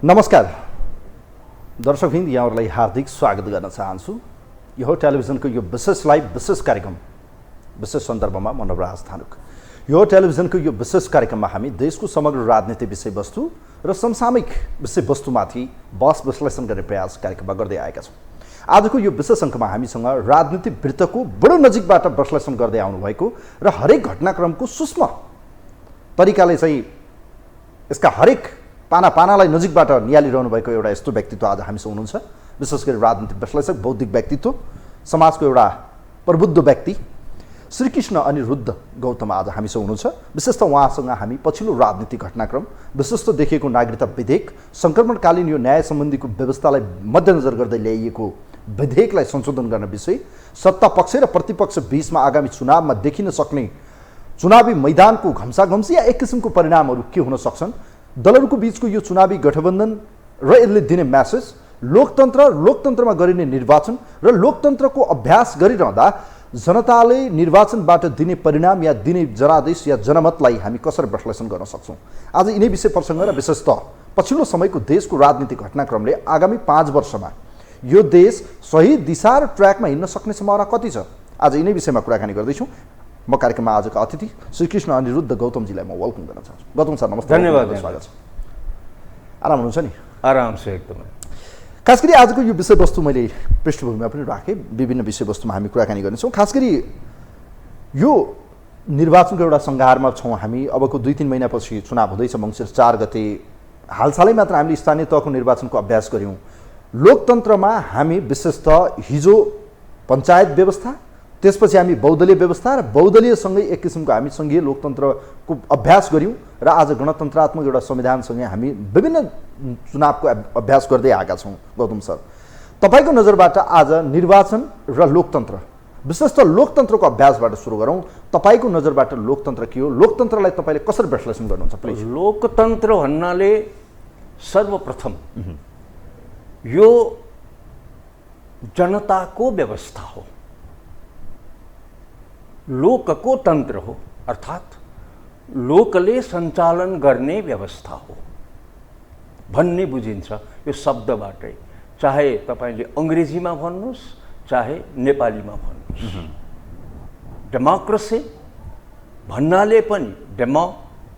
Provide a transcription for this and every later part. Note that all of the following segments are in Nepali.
नमस्कार दर्शकवृन्द, यहाँहरूलाई हार्दिक स्वागत गर्न चाहन्छु। यो टेलिभिजनको यो विशेष लाइभ विशेष कार्यक्रम विशेष सन्दर्भमा म नवराज थानुक। यो टेलिभिजनको यो विशेष कार्यक्रममा हामी देशको समग्र राजनीतिक विषयवस्तु र समसामयिक विषयवस्तुमाथि बहस विश्लेषण गर्ने प्रयास कार्यक्रममा गर्दै आएका छौँ। आजको यो विशेष अङ्कमा हामीसँग राजनीतिक वृत्तको बडो नजिकबाट विश्लेषण गर्दै आउनुभएको र हरेक घटनाक्रमको सूक्ष्म तरिकाले चाहिँ यसका हरेक पाना पानालाई नजिकबाट निहालिरहनु भएको एउटा यस्तो व्यक्तित्व आज हामीसँग हुनुहुन्छ। विशेष गरी राजनीतिक विश्लेषक, बौद्धिक व्यक्तित्व, समाजको एउटा प्रबुद्ध व्यक्ति श्रीकृष्ण अनिरुद्ध गौतम आज हामीसँग हुनुहुन्छ। विशेषतः उहाँसँग हामी पछिल्लो राजनीतिक घटनाक्रम, विशेष देखिएको नागरिकता विधेयक, सङ्क्रमणकालीन यो न्याय सम्बन्धीको व्यवस्थालाई मध्यनजर गर्दै ल्याइएको विधेयकलाई संशोधन गर्न विषय, सत्ता पक्ष र प्रतिपक्ष बीचमा आगामी चुनावमा देखिन सक्ने चुनावी मैदानको घम्साघम्सी या एक किसिमको परिणामहरू के हुन सक्छन्, दलहरूको बीचको यो चुनावी गठबन्धन र यसले दिने म्यासेज, लोकतन्त्रमा गरिने निर्वाचन र लोकतन्त्रको अभ्यास गरिरहँदा जनताले निर्वाचनबाट दिने परिणाम या दिने जनादेश या जनमतलाई हामी कसरी विश्लेषण गर्न सक्छौँ। आज यिनै विषय प्रसङ्ग र विशेषतः पछिल्लो समयको देशको राजनीतिक घटनाक्रमले आगामी 5 वर्षमा यो देश सही दिशा र ट्र्याकमा हिँड्न सक्ने सम्भावना कति छ, आज यिनै विषयमा कुराकानी गर्दैछौँ। म कार्यक्रममा आजको अतिथि श्रीकृष्ण अनिरुद्ध गौतमजीलाई म वेलकम गर्न चाहन्छु। गौतम सर नमस्ते। धन्यवाद, स्वागत छ। आराम हुनुहुन्छ नि? आराम से एकदमै। खास गरी आजको यो विषयवस्तु मैले पृष्ठभूमिमा पनि राखेँ, विभिन्न विषयवस्तुमा हामी कुराकानी गर्नेछौँ। खास गरी यो निर्वाचनको एउटा सङ्घारमा छौँ हामी। अबको 2-3 महिनापछि चुनाव हुँदैछ, मङ्सिर 4 गते। हालसालै मात्र हामीले स्थानीय तहको निर्वाचनको अभ्यास गऱ्यौँ। लोकतन्त्रमा हामी विशेषतः हिजो पञ्चायत व्यवस्था, त्यसपछि हामी बहुदलीय व्यवस्था र बहुदलीयसँगै एक किसिमको हामी सङ्घीय लोकतन्त्रको अभ्यास गऱ्यौँ र आज गणतन्त्रात्मक एउटा संविधानसँगै हामी विभिन्न चुनावको अभ्यास गर्दै आएका छौँ। गौतम सर, तपाईँको नजरबाट आज निर्वाचन र लोकतन्त्र, विशेषतः लोकतन्त्रको अभ्यासबाट सुरु गरौँ। तपाईँको नजरबाट लोकतन्त्र के हो, लोकतन्त्रलाई तपाईँले कसरी विश्लेषण गर्नुहुन्छ प्लिज? लोकतन्त्र भन्नाले सर्वप्रथम यो जनताको व्यवस्था हो, लोकको तन्त्र हो, अर्थात् लोकले सञ्चालन गर्ने व्यवस्था हो भन्ने बुझिन्छ यो शब्दबाटै। चाहे तपाईँले अङ्ग्रेजीमा भन्नुहोस् चाहे नेपालीमा भन्नुहोस्। डेमोक्रेसी भन्नाले पनि डेमो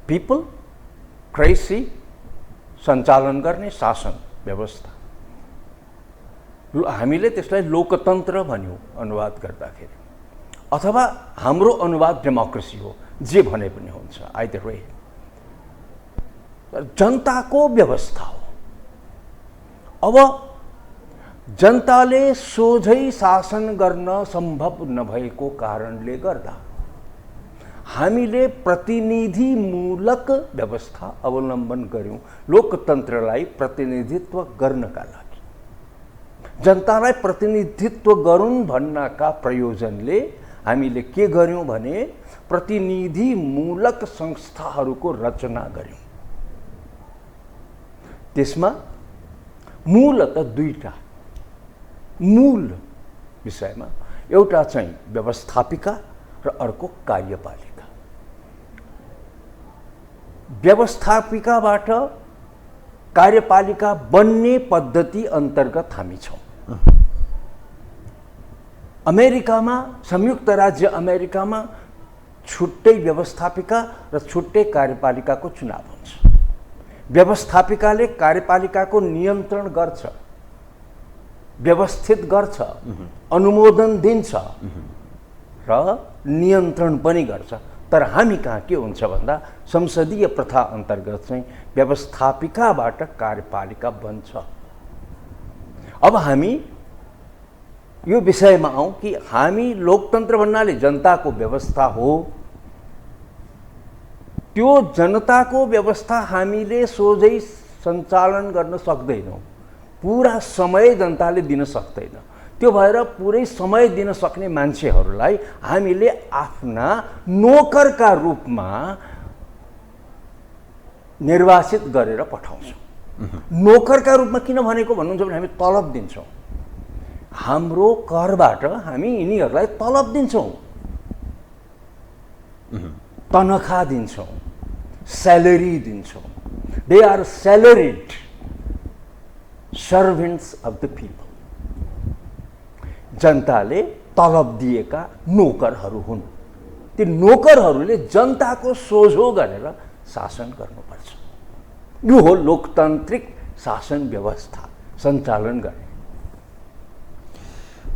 पिपल, क्रेसी सञ्चालन गर्ने शासन व्यवस्था, हामीले त्यसलाई लोकतन्त्र भन्यौँ अनुवाद गर्दाखेरि, अथवा हाम्रो अनुवाद डेमोक्रेसी हो, जे भने पनि हुन्छ, आइदर वे। जनताको व्यवस्था हो। अब जनताले सोझै शासन गर्न सम्भव नभएको कारणले गर्दा हामीले प्रतिनिधिमूलक व्यवस्था अवलम्बन गर्यौँ लोकतन्त्रलाई प्रतिनिधित्व गर्नका लागि। जनतालाई प्रतिनिधित्व गरून् भन्नका प्रयोजनले हामीले के गर्यौँ भने प्रतिनिधिमूलक संस्थाहरूको रचना गर्यौँ। त्यसमा मूलतः 2टा मूल विषयमा, एउटा चाहिँ व्यवस्थापिका र अर्को कार्यपालिका। व्यवस्थापिकाबाट कार्यपालिका बन्ने पद्धति अन्तर्गत हामी छौँ। अमेरिकामा, संयुक्त राज्य अमेरिकामा छुट्टै व्यवस्थापिका र छुट्टै कार्यपालिकाको चुनाव हुन्छ। व्यवस्थापिकाले कार्यपालिकाको नियन्त्रण गर्छ, व्यवस्थित गर्छ, अनुमोदन दिन्छ र नियन्त्रण पनि गर्छ। तर हामी कहाँ के हुन्छ भन्दा संसदीय प्रथा अन्तर्गत चाहिँ व्यवस्थापिकाबाट कार्यपालिका बन्छ। अब हामी यो विषयमा आउँ कि हामी लोकतन्त्र भन्नाले जनताको व्यवस्था हो। त्यो जनताको व्यवस्था हामीले सोझै सञ्चालन गर्न सक्दैनौँ, पुरा समय जनताले दिन सक्दैन। त्यो भएर पुरै समय दिन सक्ने मान्छेहरूलाई हामीले आफ्ना नोकरका रूपमा निर्वाचित गरेर पठाउँछौँ। नोकरका रूपमा किन भनेको भन्नुहुन्छ भने हामी तलब दिन्छौँ। हाम्रो करबाट हामी यिनीहरूलाई तलब दिन्छौँ, तनखा दिन्छौँ, स्यालेरी दिन्छौँ। They are salaried servants of the people, जनताले तलब दिएका नोकरहरू हुन्। ती नोकरहरूले जनताको सोझो गरेर शासन गर्नुपर्छ। यो हो लोकतान्त्रिक शासन व्यवस्था सञ्चालन गर्ने।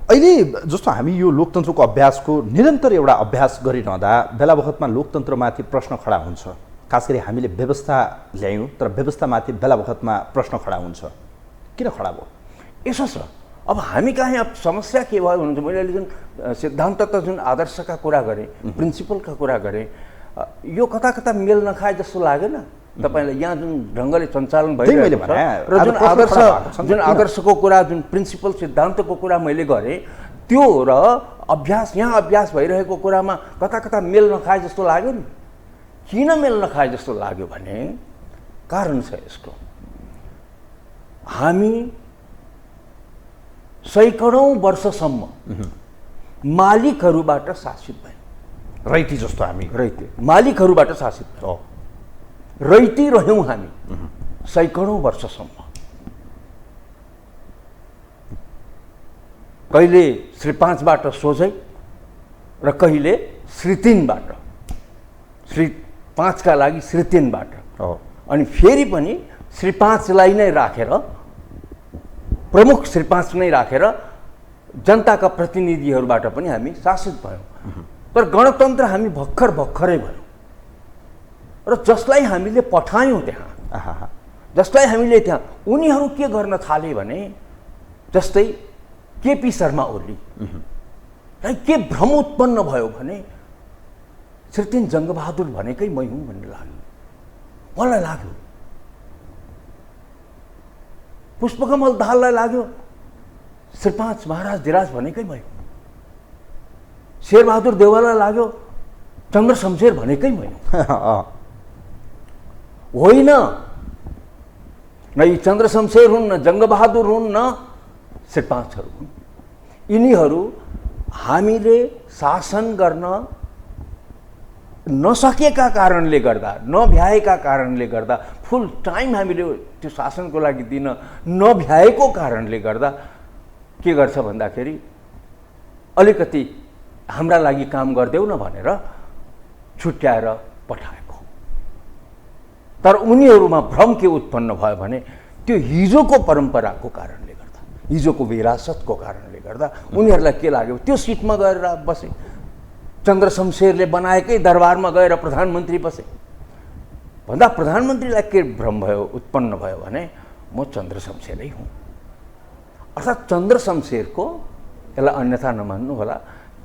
अहिले जस्तो हामी यो लोकतन्त्रको अभ्यासको निरन्तर एउटा अभ्यास गरिरहँदा बेला बखतमा लोकतन्त्रमाथि प्रश्न खडा हुन्छ। खास गरी हामीले व्यवस्था ल्यायौँ तर व्यवस्थामाथि बेला बखतमा प्रश्न खडा हुन्छ। किन खडा भयो? यसो छ, अब हामी कहाँ यहाँ समस्या के भयो भन्नुहुन्छ, मैले अहिले जुन सिद्धान्त त जुन आदर्शका कुरा गरेँ, प्रिन्सिपलका कुरा गरेँ, यो कता कता मेल नखाए जस्तो लागेन तपाईँलाई? यहाँ जुन ढङ्गले सञ्चालन भइरहेको छ र जुन आदर्शको कुरा, जुन प्रिन्सिपल सिद्धान्तको कुरा मैले गरेँ, त्यो र अभ्यास यहाँ अभ्यास भइरहेको कुरामा कता कता मेल नखाए जस्तो लाग्यो नि। किन मेल नखाए जस्तो लाग्यो भने कारण छ यसको। हामी सैकडौँ वर्षसम्म मालिकहरूबाट शासित भयौँ। रैती जस्तो हामी रैती मालिकहरूबाट शासित भयौँ, रैती रह्यौँ हामी सैकडौँ वर्षसम्म। कहिले श्री 5बाट सोझै र कहिले श्री 3बाट, श्री 5का लागि श्री 3बाट, अनि फेरि पनि श्री 5लाई नै राखेर, प्रमुख श्री 5 नै राखेर जनताका प्रतिनिधिहरूबाट पनि हामी शासित भयौँ। तर गणतन्त्र हामी भर्खरै भयौँ र जसलाई हामीले पठायौँ त्यहाँ, जसलाई हामीले त्यहाँ, उनीहरू के गर्न थाले भने, जस्तै केपी शर्मा ओली के भ्रम उत्पन्न भयो भने श्री 3 जङ्गबहादुर भनेकै मै हुँ भन्ने लाग्यो, मलाई लाग्यो। पुष्पकमल दाहाललाई लाग्यो श्री 5 महाराज धिराज भनेकै मै हुँ। शेरबहादुर देवाललाई लाग्यो चन्द्र शमशेर भनेकै मै हुँ। होइन, न यी चन्द्र शमशेर हुन्, न जङ्गबहादुर हुन्, न श्री 5हरू हुन्। यिनीहरू हामीले शासन गर्न नसकेका कारणले गर्दा, नभ्याएका कारणले गर्दा, फुल टाइम हामीले त्यो शासनको लागि दिन नभ्याएको कारणले गर्दा के गर्छ भन्दाखेरि अलिकति हाम्रा लागि काम गरिदेऊ न भनेर छुट्याएर पठाएको। तर उनीहरूमा भ्रम के उत्पन्न भयो भने त्यो हिजोको परम्पराको कारणले गर्दा, हिजोको विरासतको कारणले गर्दा उनीहरूलाई के लाग्यो, त्यो सिटमा गएर बसे, चन्द्र शमशेरले बनाएकै दरबारमा गएर प्रधानमन्त्री बसे भन्दा प्रधानमन्त्रीलाई के भ्रम भयो, उत्पन्न भयो भने म चन्द्र शमशेरै हुँ। अर्थात् चन्द्र शमशेरको, यसलाई अन्यथा नमान्नु होला,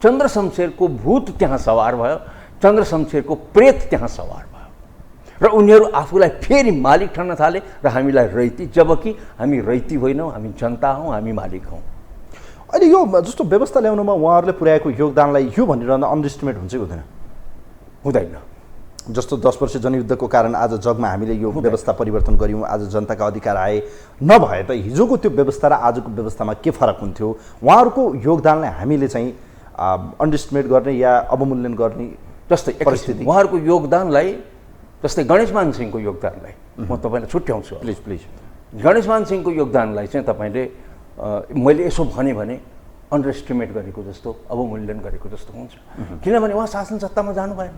चन्द्र शमशेरको भूत त्यहाँ सवार भयो, चन्द्र शमशेरको प्रेत त्यहाँ सवार भयो र उनीहरू आफूलाई फेरि मालिक ठान्न थाले र हामीलाई रैती, जबकि हामी रैती होइनौँ, हामी जनता हौँ, हामी मालिक हौँ। अहिले यो जस्तो व्यवस्था ल्याउनुमा उहाँहरूले पुर्याएको योगदानलाई यो भनिरहँदा अन्डरएस्टिमेट हुन्छ कि हुँदैन? हुँदैन। जस्तो 10 वर्ष जनयुद्धको कारण आज जगमा हामीले यो व्यवस्था परिवर्तन गऱ्यौँ, आज जनताका अधिकार आए, नभए त हिजोको त्यो व्यवस्था र आजको व्यवस्थामा के फरक हुन्थ्यो? उहाँहरूको योगदानलाई हामीले चाहिँ अन्डरएस्टिमेट गर्ने या अवमूल्यन गर्ने जस्तै परिस्थिति, उहाँहरूको योगदानलाई, जस्तै गणेशमान सिंहको योगदानलाई म तपाईँलाई छुट्याउँछु। Please please. गणेशमान सिंहको योगदानलाई चाहिँ तपाईँले मैले यसो भने अन्डरएस्टिमेट गरेको जस्तो, अवमूल्यन गरेको जस्तो हुन्छ। किनभने उहाँ शासन सत्तामा जानु भएन,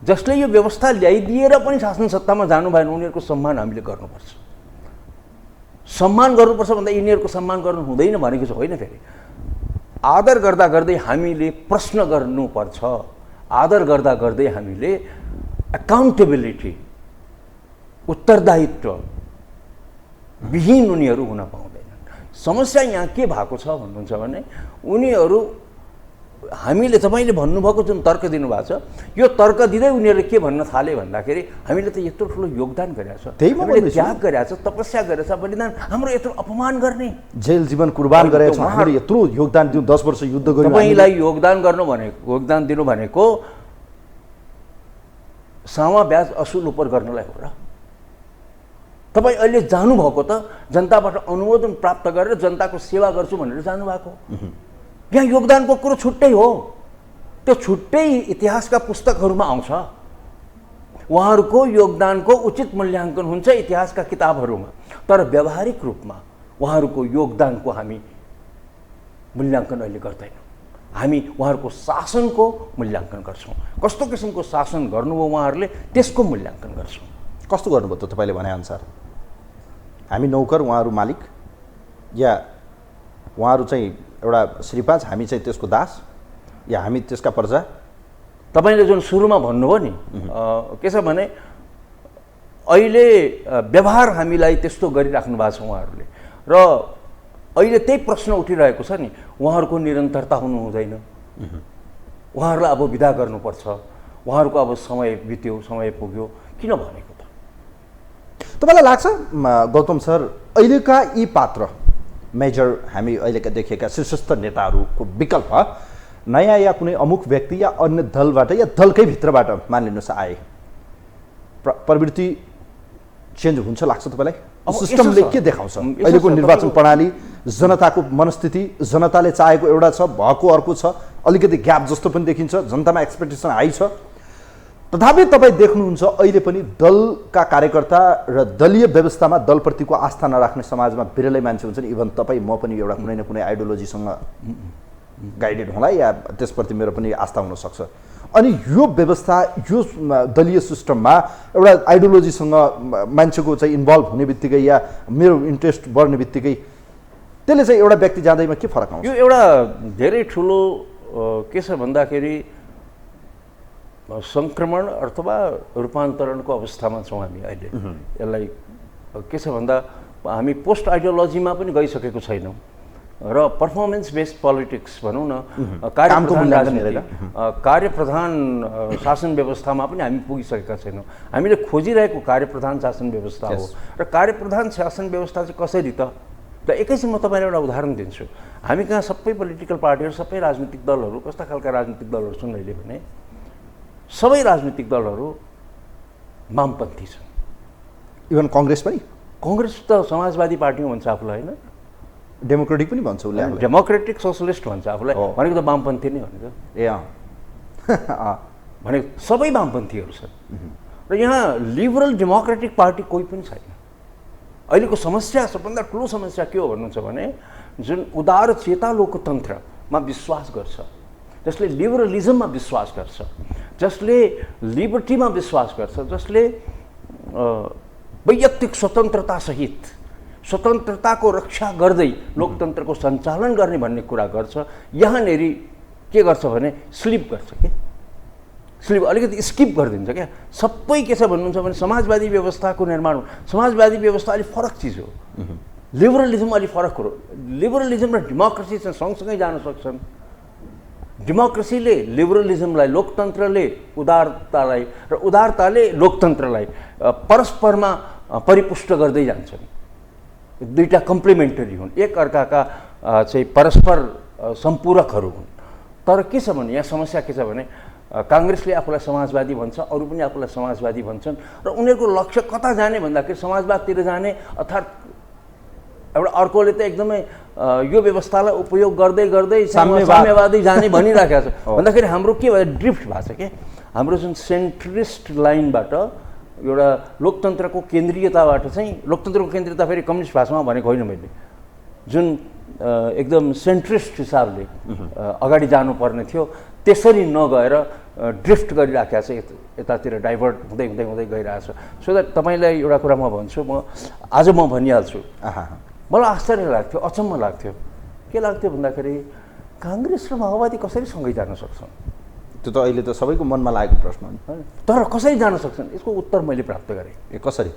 जसले यो व्यवस्था ल्याइदिएर पनि शासन सत्तामा जानु भएन, उनीहरूको सम्मान हामीले गर्नुपर्छ। सम्मान गर्नुपर्छ भन्दा यिनीहरूको सम्मान गर्नु हुँदैन भनेको चाहिँ होइन। फेरि आदर गर्दा गर्दै हामीले प्रश्न गर्नुपर्छ, आदर गर्दा गर्दै हामीले एकाउन्टेबिलिटी, उत्तरदायित्व विहीन उनीहरू हुन पाउँदैनन्। समस्या यहाँ के भएको छ भन्नुहुन्छ भने उनीहरू, हामीले तपाईँले भन्नुभएको जुन तर्क दिनुभएको छ, यो तर्क दिँदै उनीहरूले के भन्न थाले भन्दाखेरि हामीले त यत्रो ठुलो योगदान गरेको छ, हामीले त्याग गरेको छ, तपस्या गरेको छ, बलिदान, हाम्रो यत्रो अपमान गर्ने, जेल जीवन कुर्बान गरेको छ, हामीले यत्रो योगदान दियौँ, 10 वर्ष युद्ध गऱ्यौँ। तपाईँलाई योगदान गर्नु भनेको, योगदान दिनु भनेको सामा ब्याज असुल उपर गर्नलाई हो र? तपाईँ अहिले जानुभएको त जनताबाट अनुमोदन प्राप्त गरेर जनताको सेवा गर्छु भनेर जानुभएको। यहाँ योगदानको कुरो छुट्टै हो, त्यो छुट्टै इतिहासका पुस्तकहरूमा आउँछ। उहाँहरूको योगदानको उचित मूल्याङ्कन हुन्छ इतिहासका किताबहरूमा। तर व्यावहारिक रूपमा उहाँहरूको योगदानको हामी मूल्याङ्कन अहिले गर्दैनौँ। हामी उहाँहरूको शासनको मूल्याङ्कन गर्छौँ। कस्तो किसिमको शासन गर्नुभयो उहाँहरूले त्यसको मूल्याङ्कन गर्छौँ। कस्तो गर्नुभयो त तपाईँले भनेअनुसार? हामी नौकर, उहाँहरू मालिक, या उहाँहरू चाहिँ एउटा श्रीपाज, हामी चाहिँ त्यसको दास, या हामी त्यसका प्रजा? तपाईँले जुन सुरुमा भन्नुभयो नि, के छ भने अहिले व्यवहार हामीलाई त्यस्तो गरिराख्नु भएको छ उहाँहरूले, र अहिले त्यही प्रश्न उठिरहेको छ नि, उहाँहरूको निरन्तरता हुनु हुँदैन, उहाँहरूलाई अब विदा गर्नुपर्छ, उहाँहरूको अब समय बित्यो, समय पुग्यो, किन भनेको त? तपाईँलाई लाग्छ गौतम सर, अहिलेका यी पात्र मेजर हामी अहिलेका देखेका शीर्षस्थ नेताहरूको विकल्प नयाँ या कुनै अमुक व्यक्ति या अन्य दलबाट या दलकै भित्रबाट मानिलिनुहोस् आए, प्रवृत्ति चेन्ज हुन्छ लाग्छ तपाईँलाई? सिस्टमले के देखाउँछ अहिलेको निर्वाचन प्रणाली? जनताको मनस्थिति, जनताले चाहेको एउटा छ, भएको अर्को छ, अलिकति ग्याप जस्तो पनि देखिन्छ, जनतामा एक्सपेक्टेसन हाई छ। तथापि तपाईँ देख्नुहुन्छ अहिले पनि दलका कार्यकर्ता र दलीय व्यवस्थामा दलप्रतिको आस्था नराख्ने समाजमा बिरलै मान्छे हुन्छन्। इभन तपाईँ म पनि एउटा कुनै न कुनै आइडियोलोजीसँग गाइडेड होला या त्यसप्रति मेरो पनि आस्था हुनसक्छ। अनि यो व्यवस्था, यो दलीय सिस्टममा एउटा आइडियोलोजीसँग मान्छेको चाहिँ इन्भल्भ हुने बित्तिकै या मेरो इन्ट्रेस्ट बढ्ने बित्तिकै त्यसले चाहिँ एउटा व्यक्ति जाँदैमा के फरक आउँछ? यो एउटा धेरै ठुलो के छ भन्दाखेरि सङ्क्रमण अथवा रूपान्तरणको अवस्थामा छौँ हामी अहिले। यसलाई के छ भन्दा हामी पोस्ट आइडियोलोजीमा पनि गइसकेको छैनौँ र पर्फर्मेन्स बेस्ड पोलिटिक्स भनौँ न, कार्यप्रधान शासन व्यवस्थामा पनि हामी पुगिसकेका छैनौँ। हामीले खोजिरहेको कार्यप्रधान शासन व्यवस्था हो, र कार्यप्रधान शासन व्यवस्था चाहिँ कसरी त एकैछिन म तपाईँलाई एउटा उदाहरण दिन्छु। हामी कहाँ सबै पोलिटिकल पार्टीहरू, सबै राजनीतिक दलहरू, कस्ता खालका राजनीतिक दलहरू छन् अहिले भने सबै राजनीतिक दलहरू वामपन्थी छन्। इभन कङ्ग्रेस पनि? कङ्ग्रेस त समाजवादी पार्टी भन्छ आफूलाई, होइन? डेमोक्रेटिक पनि भन्छ उसले, डेमोक्रेटिक सोसलिस्ट भन्छ आफूलाई, भनेको त वामपन्थी नै भनेको। ए भनेको सबै वामपन्थीहरू छन्, र यहाँ लिबरल डेमोक्रेटिक पार्टी कोही पनि छैन। अहिलेको समस्या, सबभन्दा ठुलो समस्या के हो भन्नुहुन्छ भने जुन उदार चेता लोकतन्त्रमा विश्वास गर्छ, जसले लिबरलिजममा विश्वास गर्छ, जसले लिबर्टीमा विश्वास गर्छ, जसले वैयक्तिक स्वतन्त्रतासहित स्वतन्त्रताको रक्षा गर्दै लोकतन्त्रको सञ्चालन गर्ने भन्ने कुरा गर्छ, यहाँनेरि के गर्छ भने स्लिप गर्छ। के स्लिप अलिकति स्किप गरिदिन्छ क्या। सबै के छ भन्नुहुन्छ भने समाजवादी व्यवस्थाको निर्माण, समाजवादी व्यवस्था अलिक फरक चिज हो, लिबरलिजम अलिक फरक हो। लिबरलिजम र डेमोक्रेसी चाहिँ सँगसँगै जान सक्छन्। डेमोक्रेसीले लिबरलिजमलाई, लोकतन्त्रले उदारतालाई, र उदारताले लोकतन्त्रलाई परस्परमा परिपुष्ट गर्दै जान्छन्। दुईटा कम्प्लिमेन्टरी हुन्, एक अर्काका चाहिँ परस्पर सम्पूरकहरू हुन्। तर के छ भने यहाँ समस्या के छ भने काङ्ग्रेसले आफूलाई समाजवादी भन्छ, अरू पनि आफूलाई समाजवादी भन्छन्, र उनीहरूको लक्ष्य कता जाने भन्दाखेरि समाजवादतिर जाने, अर्थात् एउटा अर्कोले त एकदमै यो व्यवस्थालाई उपयोग गर्दै गर्दै साम्यवादी जाने भनिराखेको छ। भन्दाखेरि हाम्रो के भयो, ड्रिफ्ट भएको छ क्या। हाम्रो जुन सेन्ट्रिस्ट लाइनबाट एउटा लोकतन्त्रको केन्द्रीयताबाट चाहिँ, लोकतन्त्रको केन्द्रीयता फेरि कम्युनिस्ट भाषामा भनेको होइन मैले, जुन एकदम सेन्ट्रिस्ट हिसाबले अगाडि जानुपर्ने थियो त्यसरी नगएर ड्रिफ्ट गरिराखेको छ, यतातिर डाइभर्ट हुँदै हुँदै हुँदै गइरहेछ। सो द्याट तपाईँलाई एउटा कुरा म भन्छु, आज म भनिहाल्छु, मलाई आश्चर्य लाग्थ्यो, अचम्म लाग्थ्यो। के लाग्थ्यो भन्दाखेरि काङ्ग्रेस र माओवादी कसरी सँगै जान सक्छन्? त्यो त अहिले त सबैको मनमा लागेको प्रश्न हो नि। तर कसरी जान सक्छन् यसको उत्तर मैले प्राप्त गरेँ। कसरी?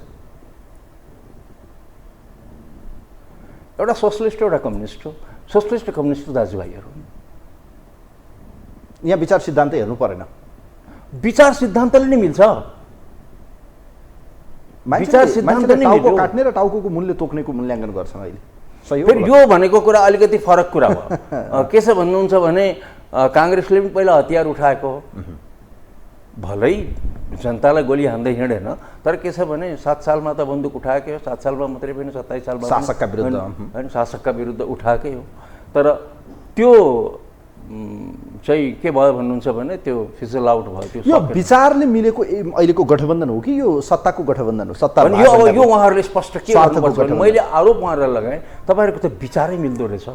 एउटा सोसलिस्ट, एउटा कम्युनिस्ट हो। सोसलिस्ट र कम्युनिस्ट दाजुभाइहरू। यहाँ विचार सिद्धान्त हेर्नु परेन, विचार सिद्धान्तले नै मिल्छ। विचार सिद्धान्त नै टाउको काट्ने र टाउको मूल्य तोक्नेको मूल्याङ्कन गर्छन् अहिले। सही हो। फेरि यो भनेको कुरा अलिकति फरक कुरा हो। के छ भन्नुहुन्छ भने काङ्ग्रेसले पनि पहिला हतियार उठाएको हो, भलै जनतालाई गोली हान्दै हिँडेन, तर के छ भने 7 सालमा त बन्दुक उठाएकै हो, 7 सालमा मात्रै पनि 27 सालमा शासकका विरुद्ध, होइन शासकका विरुद्ध उठाएकै हो। तर त्यो चाहिँ के भयो भन्नुहुन्छ भने त्यो फिजल आउट भयो त्यो यो विचारले मिलेको अहिलेको गठबन्धन हो कि यो सत्ताको गठबन्धन हो? सत्ता यो अब यो उहाँहरूले स्पष्ट के गर्नुपर्छ भने मैले आरोप उहाँहरूलाई लगाएँ तपाईँहरूको त विचारै मिल्दो रहेछ,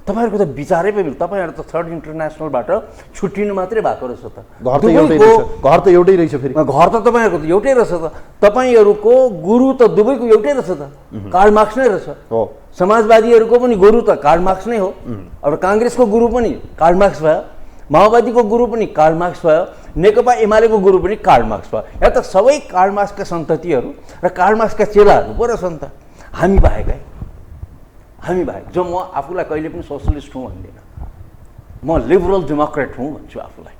तपाईँहरूको त विचारै पनि तपाईँहरू त थर्ड इन्टरनेसनलबाट छुट्टिनु मात्रै भएको रहेछ त। घर त एउटै रहेछ, फेरि घर त तपाईँहरूको त एउटै रहेछ त। तपाईँहरूको गुरु त दुबईको एउटै रहेछ त, कार्ल मार्क्स नै रहेछ हो। समाजवादीहरूको पनि गुरु त कार्ल मार्क्स नै हो। अब काङ्ग्रेसको गुरु पनि कार्ल मार्क्स भयो, माओवादीको गुरु पनि कार्ल मार्क्स भयो, नेकपा एमालेको गुरु पनि कार्ल मार्क्स भयो। यहाँ त सबै कार्ल मार्क्सका सन्ततिहरू र कार्ल मार्क्सका चेलाहरू पो रहेछन् त। हामी बाहेक है, हामी बाहेक। जो म आफूलाई कहिले पनि सोसलिस्ट हुँ भन्दिनँ, म लिबरल डेमोक्रेट हुँ भन्छु आफूलाई।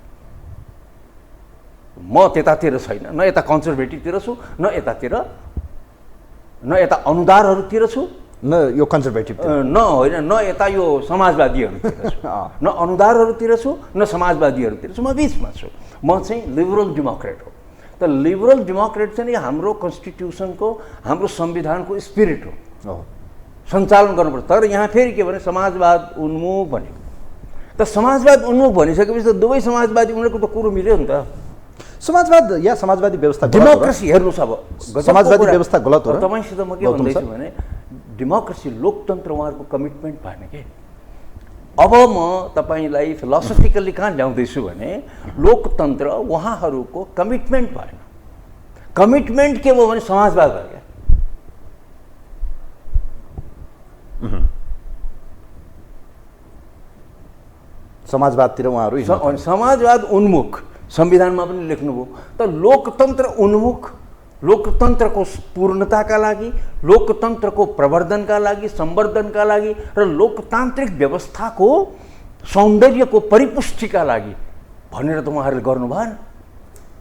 म त्यतातिर छैन, न यता कन्जर्भेटिभतिर छु, न यता अनुदारहरूतिर छु, न यो कन्जर्भेटिभ, न होइन, न यता यो समाजवादीहरूतिर छु, न अनुदारहरूतिर छु, न समाजवादीहरूतिर छु, म बिचमा छु। म चाहिँ लिबरल डेमोक्रेट हो। त लिबरल डेमोक्रेट चाहिँ हाम्रो कन्स्टिट्युसनको, हाम्रो संविधानको स्पिरिट हो, सञ्चालन गर्नुपर्छ। तर यहाँ फेरि के भने समाजवाद उन्मुख भन्यो। त समाजवाद उन्मुख भनिसकेपछि त दुवै समाजवादी उनीहरूको त कुरो मिल्यो नि त। समाजवाद या समाजवादी व्यवस्था, डेमोक्रेसी हेर्नुहोस्, अब समाजवादी व्यवस्था गलत हो र? तपाईँसित म के भन्दैछु भने डेमोक्रेसी, लोकतन्त्र उहाँहरूको कमिटमेन्ट भएन के। अब म तपाईँलाई फिलोसफिकल्ली कहाँ ल्याउँदैछु भने लोकतन्त्र उहाँहरूको कमिटमेन्ट भएन। कमिटमेन्ट के भयो भने समाजवाद भयो क्या। समाजवादतिर उहाँहरू समाजवाद उन्मुख संविधानमा पनि लेख्नुभयो। त लोकतन्त्र उन्मुख, लोकतन्त्रको पूर्णताका लागि, लोकतन्त्रको प्रवर्धनका लागि, सम्वर्धनका लागि र लोकतान्त्रिक व्यवस्थाको सौन्दर्यको परिपुष्टिका लागि भनेर त उहाँहरूले गर्नु भएन।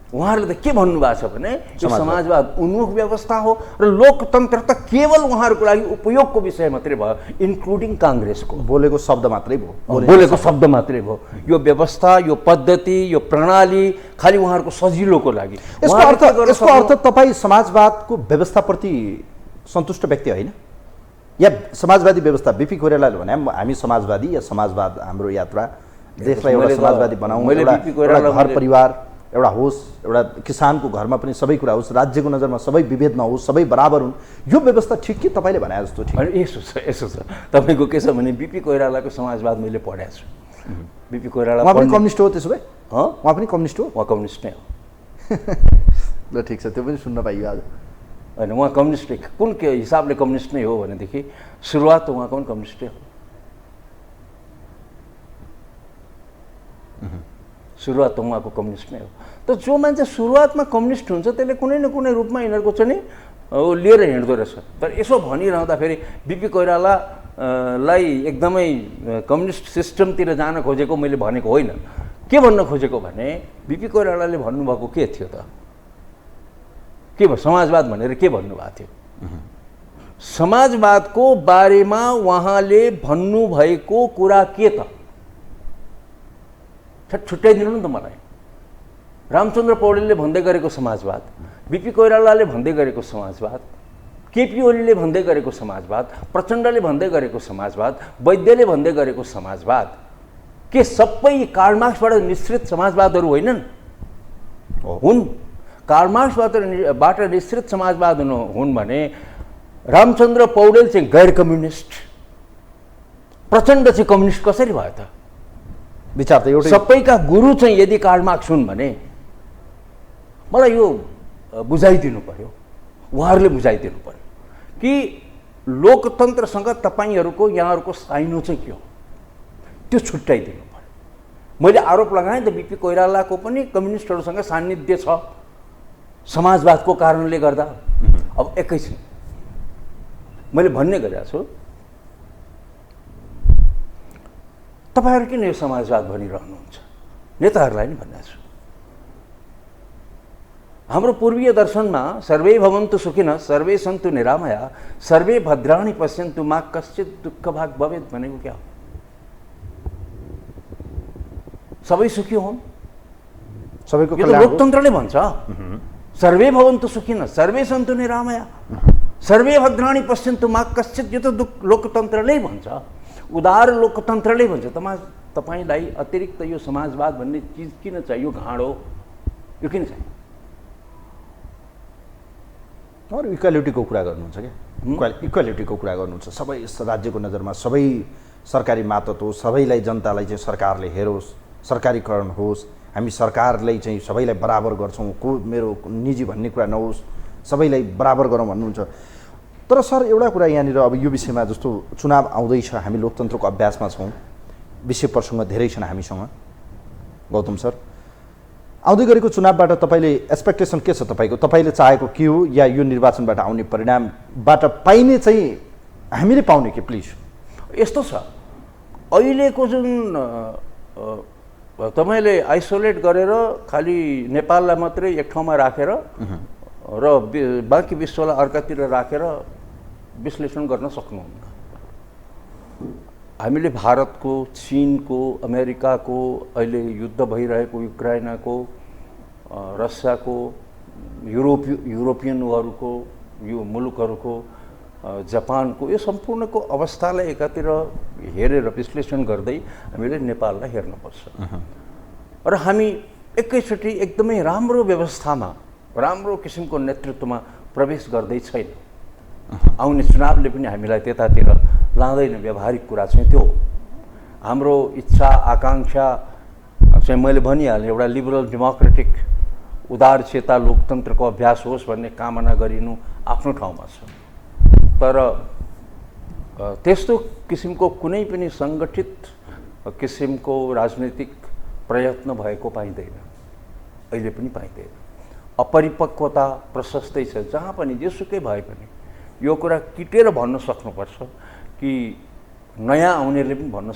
उहाँहरूले त के भन्नुभएको छ भने यो समाजवाद उन्मुख व्यवस्था हो र लोकतन्त्र त केवल उहाँहरूको लागि उपयोगको विषय मात्रै भयो, इन्क्लुडिङ काङ्ग्रेसको। बोलेको शब्द मात्रै भयो, बोलेको शब्द मात्रै भयो। यो व्यवस्था, यो पद्धति, यो प्रणाली खालि उहाँहरूको सजिलोको लागि। यसको अर्थ तपाईँ समाजवादको व्यवस्थाप्रति सन्तुष्ट व्यक्ति होइन? या समाजवादी व्यवस्था, बिपी कोइरालाले भने हामी समाजवादी या समाजवाद हाम्रो यात्रा, देशलाई एउटा समाजवादी बनाउँ, एउटा घर परिवार एउटा होस्, एउटा किसानको घरमा पनि सबै कुरा होस्, राज्यको नजरमा सबै विभेद नहोस्, सबै बराबर हुन्, यो व्यवस्था ठिक कि तपाईँले भने जस्तो ठिक? यसो छ तपाईँको के छ भने बिपी कोइरालाको समाजवाद मैले पढाएको छु। बिपी कोइराला उहाँ पनि कम्युनिस्ट हो, त्यसो भए? उहाँ पनि कम्युनिस्ट हो? उहाँ कम्युनिस्ट नै हो। ल ठिक छ, त्यो पनि सुन्न पाइयो आज। होइन, उहाँ कम्युनिस्ट कुन के हिसाबले कम्युनिस्ट नै हो भनेदेखि सुरुवात त उहाँको पनि कम्युनिस्टै हो। सुरुवात त उहाँको कम्युनिस्ट नै हो। त जो मान्छे सुरुवातमा कम्युनिस्ट हुन्छ त्यसले कुनै न कुनै रूपमा यिनीहरूको चाहिँ नि लिएर हिँड्दो रहेछ। तर यसो भनिरहँदाखेरि बिपी कोइरालालाई एकदमै कम्युनिस्ट सिस्टमतिर जान खोजेको मैले भनेको होइन। के भन्न खोजेको भने बिपी कोइरालाले भन्नुभएको के थियो त? के भयो समाजवाद भनेर के भन्नुभएको थियो? समाजवादको बारेमा उहाँले भन्नुभएको कुरा के त? छुट्याइदिनु नि त मलाई। रामचन्द्र पौडेलले भन्दै गरेको समाजवाद, बिपी कोइरालाले भन्दै गरेको समाजवाद, केपी ओलीले भन्दै गरेको समाजवाद, प्रचण्डले भन्दै गरेको समाजवाद, वैद्यले भन्दै गरेको समाजवाद, के सबै कार्ल मार्क्सबाट निश्चित समाजवादहरू होइनन्? हुन्। कार्ल मार्क्सबाट निश्चित समाजवाद हुन् भने रामचन्द्र पौडेल चाहिँ गैर कम्युनिस्ट, प्रचण्ड चाहिँ कम्युनिस्ट कसरी भयो त? विचार त एउटै। सबैका गुरु चाहिँ यदि कार्ल मार्क्स हुन् भने मलाई यो बुझाइदिनु पर्यो, उहाँहरूले बुझाइदिनु पर्यो कि लोकतन्त्रसँग तपाईँहरूको यहाँहरूको साइनो चाहिँ के हो, त्यो छुट्याइदिनु पर्यो। मैले आरोप लगाएँ त बिपी कोइरालाको पनि कम्युनिस्टहरूसँग सान्निध्य छ समाजवादको कारणले गर्दा। अब एकैछिन मैले भन्ने गरेको छु, तपाईँहरू किन यो समाजवाद भनिरहनुहुन्छ? नेताहरूलाई नि भनेको छु। हाम्रो पूर्वीय दर्शनमा सर्वे भवन्तु सुखिनः सर्वे सन्तु निरामया सर्वे भद्राणि पश्यन्तु मा कश्चित् दुःख भाग भवेत् भनेको क्या हो? सबै सुखी हुन्, सबैको लोकतन्त्रले भन्छ। सर्वे भवन्तु सुखिनः सर्वे सन्तु निरामया सर्वे भद्राणि पश्यन्तु मा कश्चित्, यो त लोकतन्त्रले भन्छ। उदार लोकतन्त्रले भन्छ तपाईँलाई अतिरिक्त यो समाजवाद भन्ने चिज किन चाहियो, घाँडो यो किन चाहियो? अरू इक्वालिटीको कुरा गर्नुहुन्छ क्या, इक्वालिटीको कुरा गर्नुहुन्छ। सबै राज्यको नजरमा सबै सरकारी मातहत होस्, सबैलाई जनतालाई चाहिँ सरकारले हेरोस्, सरकारीकरण होस्, हामी सरकारलाई चाहिँ सबैलाई बराबर गर्छौँ, को मेरो निजी भन्ने कुरा नहोस्, सबैलाई बराबर गरौँ भन्नुहुन्छ। तर सर एउटा कुरा यहाँनिर अब यो विषयमा जस्तो चुनाव आउँदैछ, हामी लोकतन्त्रको अभ्यासमा छौँ, विषय प्रसङ्ग धेरै छन् हामीसँग। गौतम सर, आउँदै गरेको चुनावबाट तपाईँले एक्सपेक्टेसन के छ तपाईँको? तपाईँले चाहेको के हो, या यो निर्वाचनबाट आउने परिणामबाट पाइने चाहिँ हामीले पाउने के? प्लिज। यस्तो छ, अहिलेको जुन तपाईँले आइसोलेट गरेर खालि नेपाललाई मात्रै एक ठाउँमा राखेर र बाँकी विश्वलाई अर्कातिर राखेर विश्लेषण गर्न सक्नुहुन्न। हामीले भारतको, चीनको, अमेरिकाको, अहिले युद्ध भइरहेको युक्रेनको, रसियाको, युरोपियनहरूको, यो मुलुकहरूको, जापानको, यो सम्पूर्णको अवस्थालाई एकातिर हेरेर विश्लेषण गर्दै हामीले नेपाललाई हेर्नुपर्छ। र हामी एकैचोटि एकदमै राम्रो व्यवस्थामा, राम्रो किसिमको नेतृत्वमा प्रवेश गर्दै छैन। आउने चुनावले पनि हामीलाई त्यतातिर लाँदैन। व्यावहारिक कुरा चाहिँ त्यो हाम्रो इच्छा आकाङ्क्षा चाहिँ मैले भनिहालेँ, एउटा लिबरल डेमोक्रेटिक उदारचेता लोकतन्त्रको अभ्यास होस् भन्ने कामना गरिनु आफ्नो ठाउँमा छ। तर त्यस्तो किसिमको कुनै पनि सङ्गठित किसिमको राजनैतिक प्रयत्न भएको पाइँदैन, अहिले पनि पाइँदैन। अपरिपक्वता प्रशस्तै छ, जहाँ पनि जेसुकै भए पनि यो कुरा किटेर भन्न सक्नुपर्छ कि नयाँ आउनेले पनि भन्न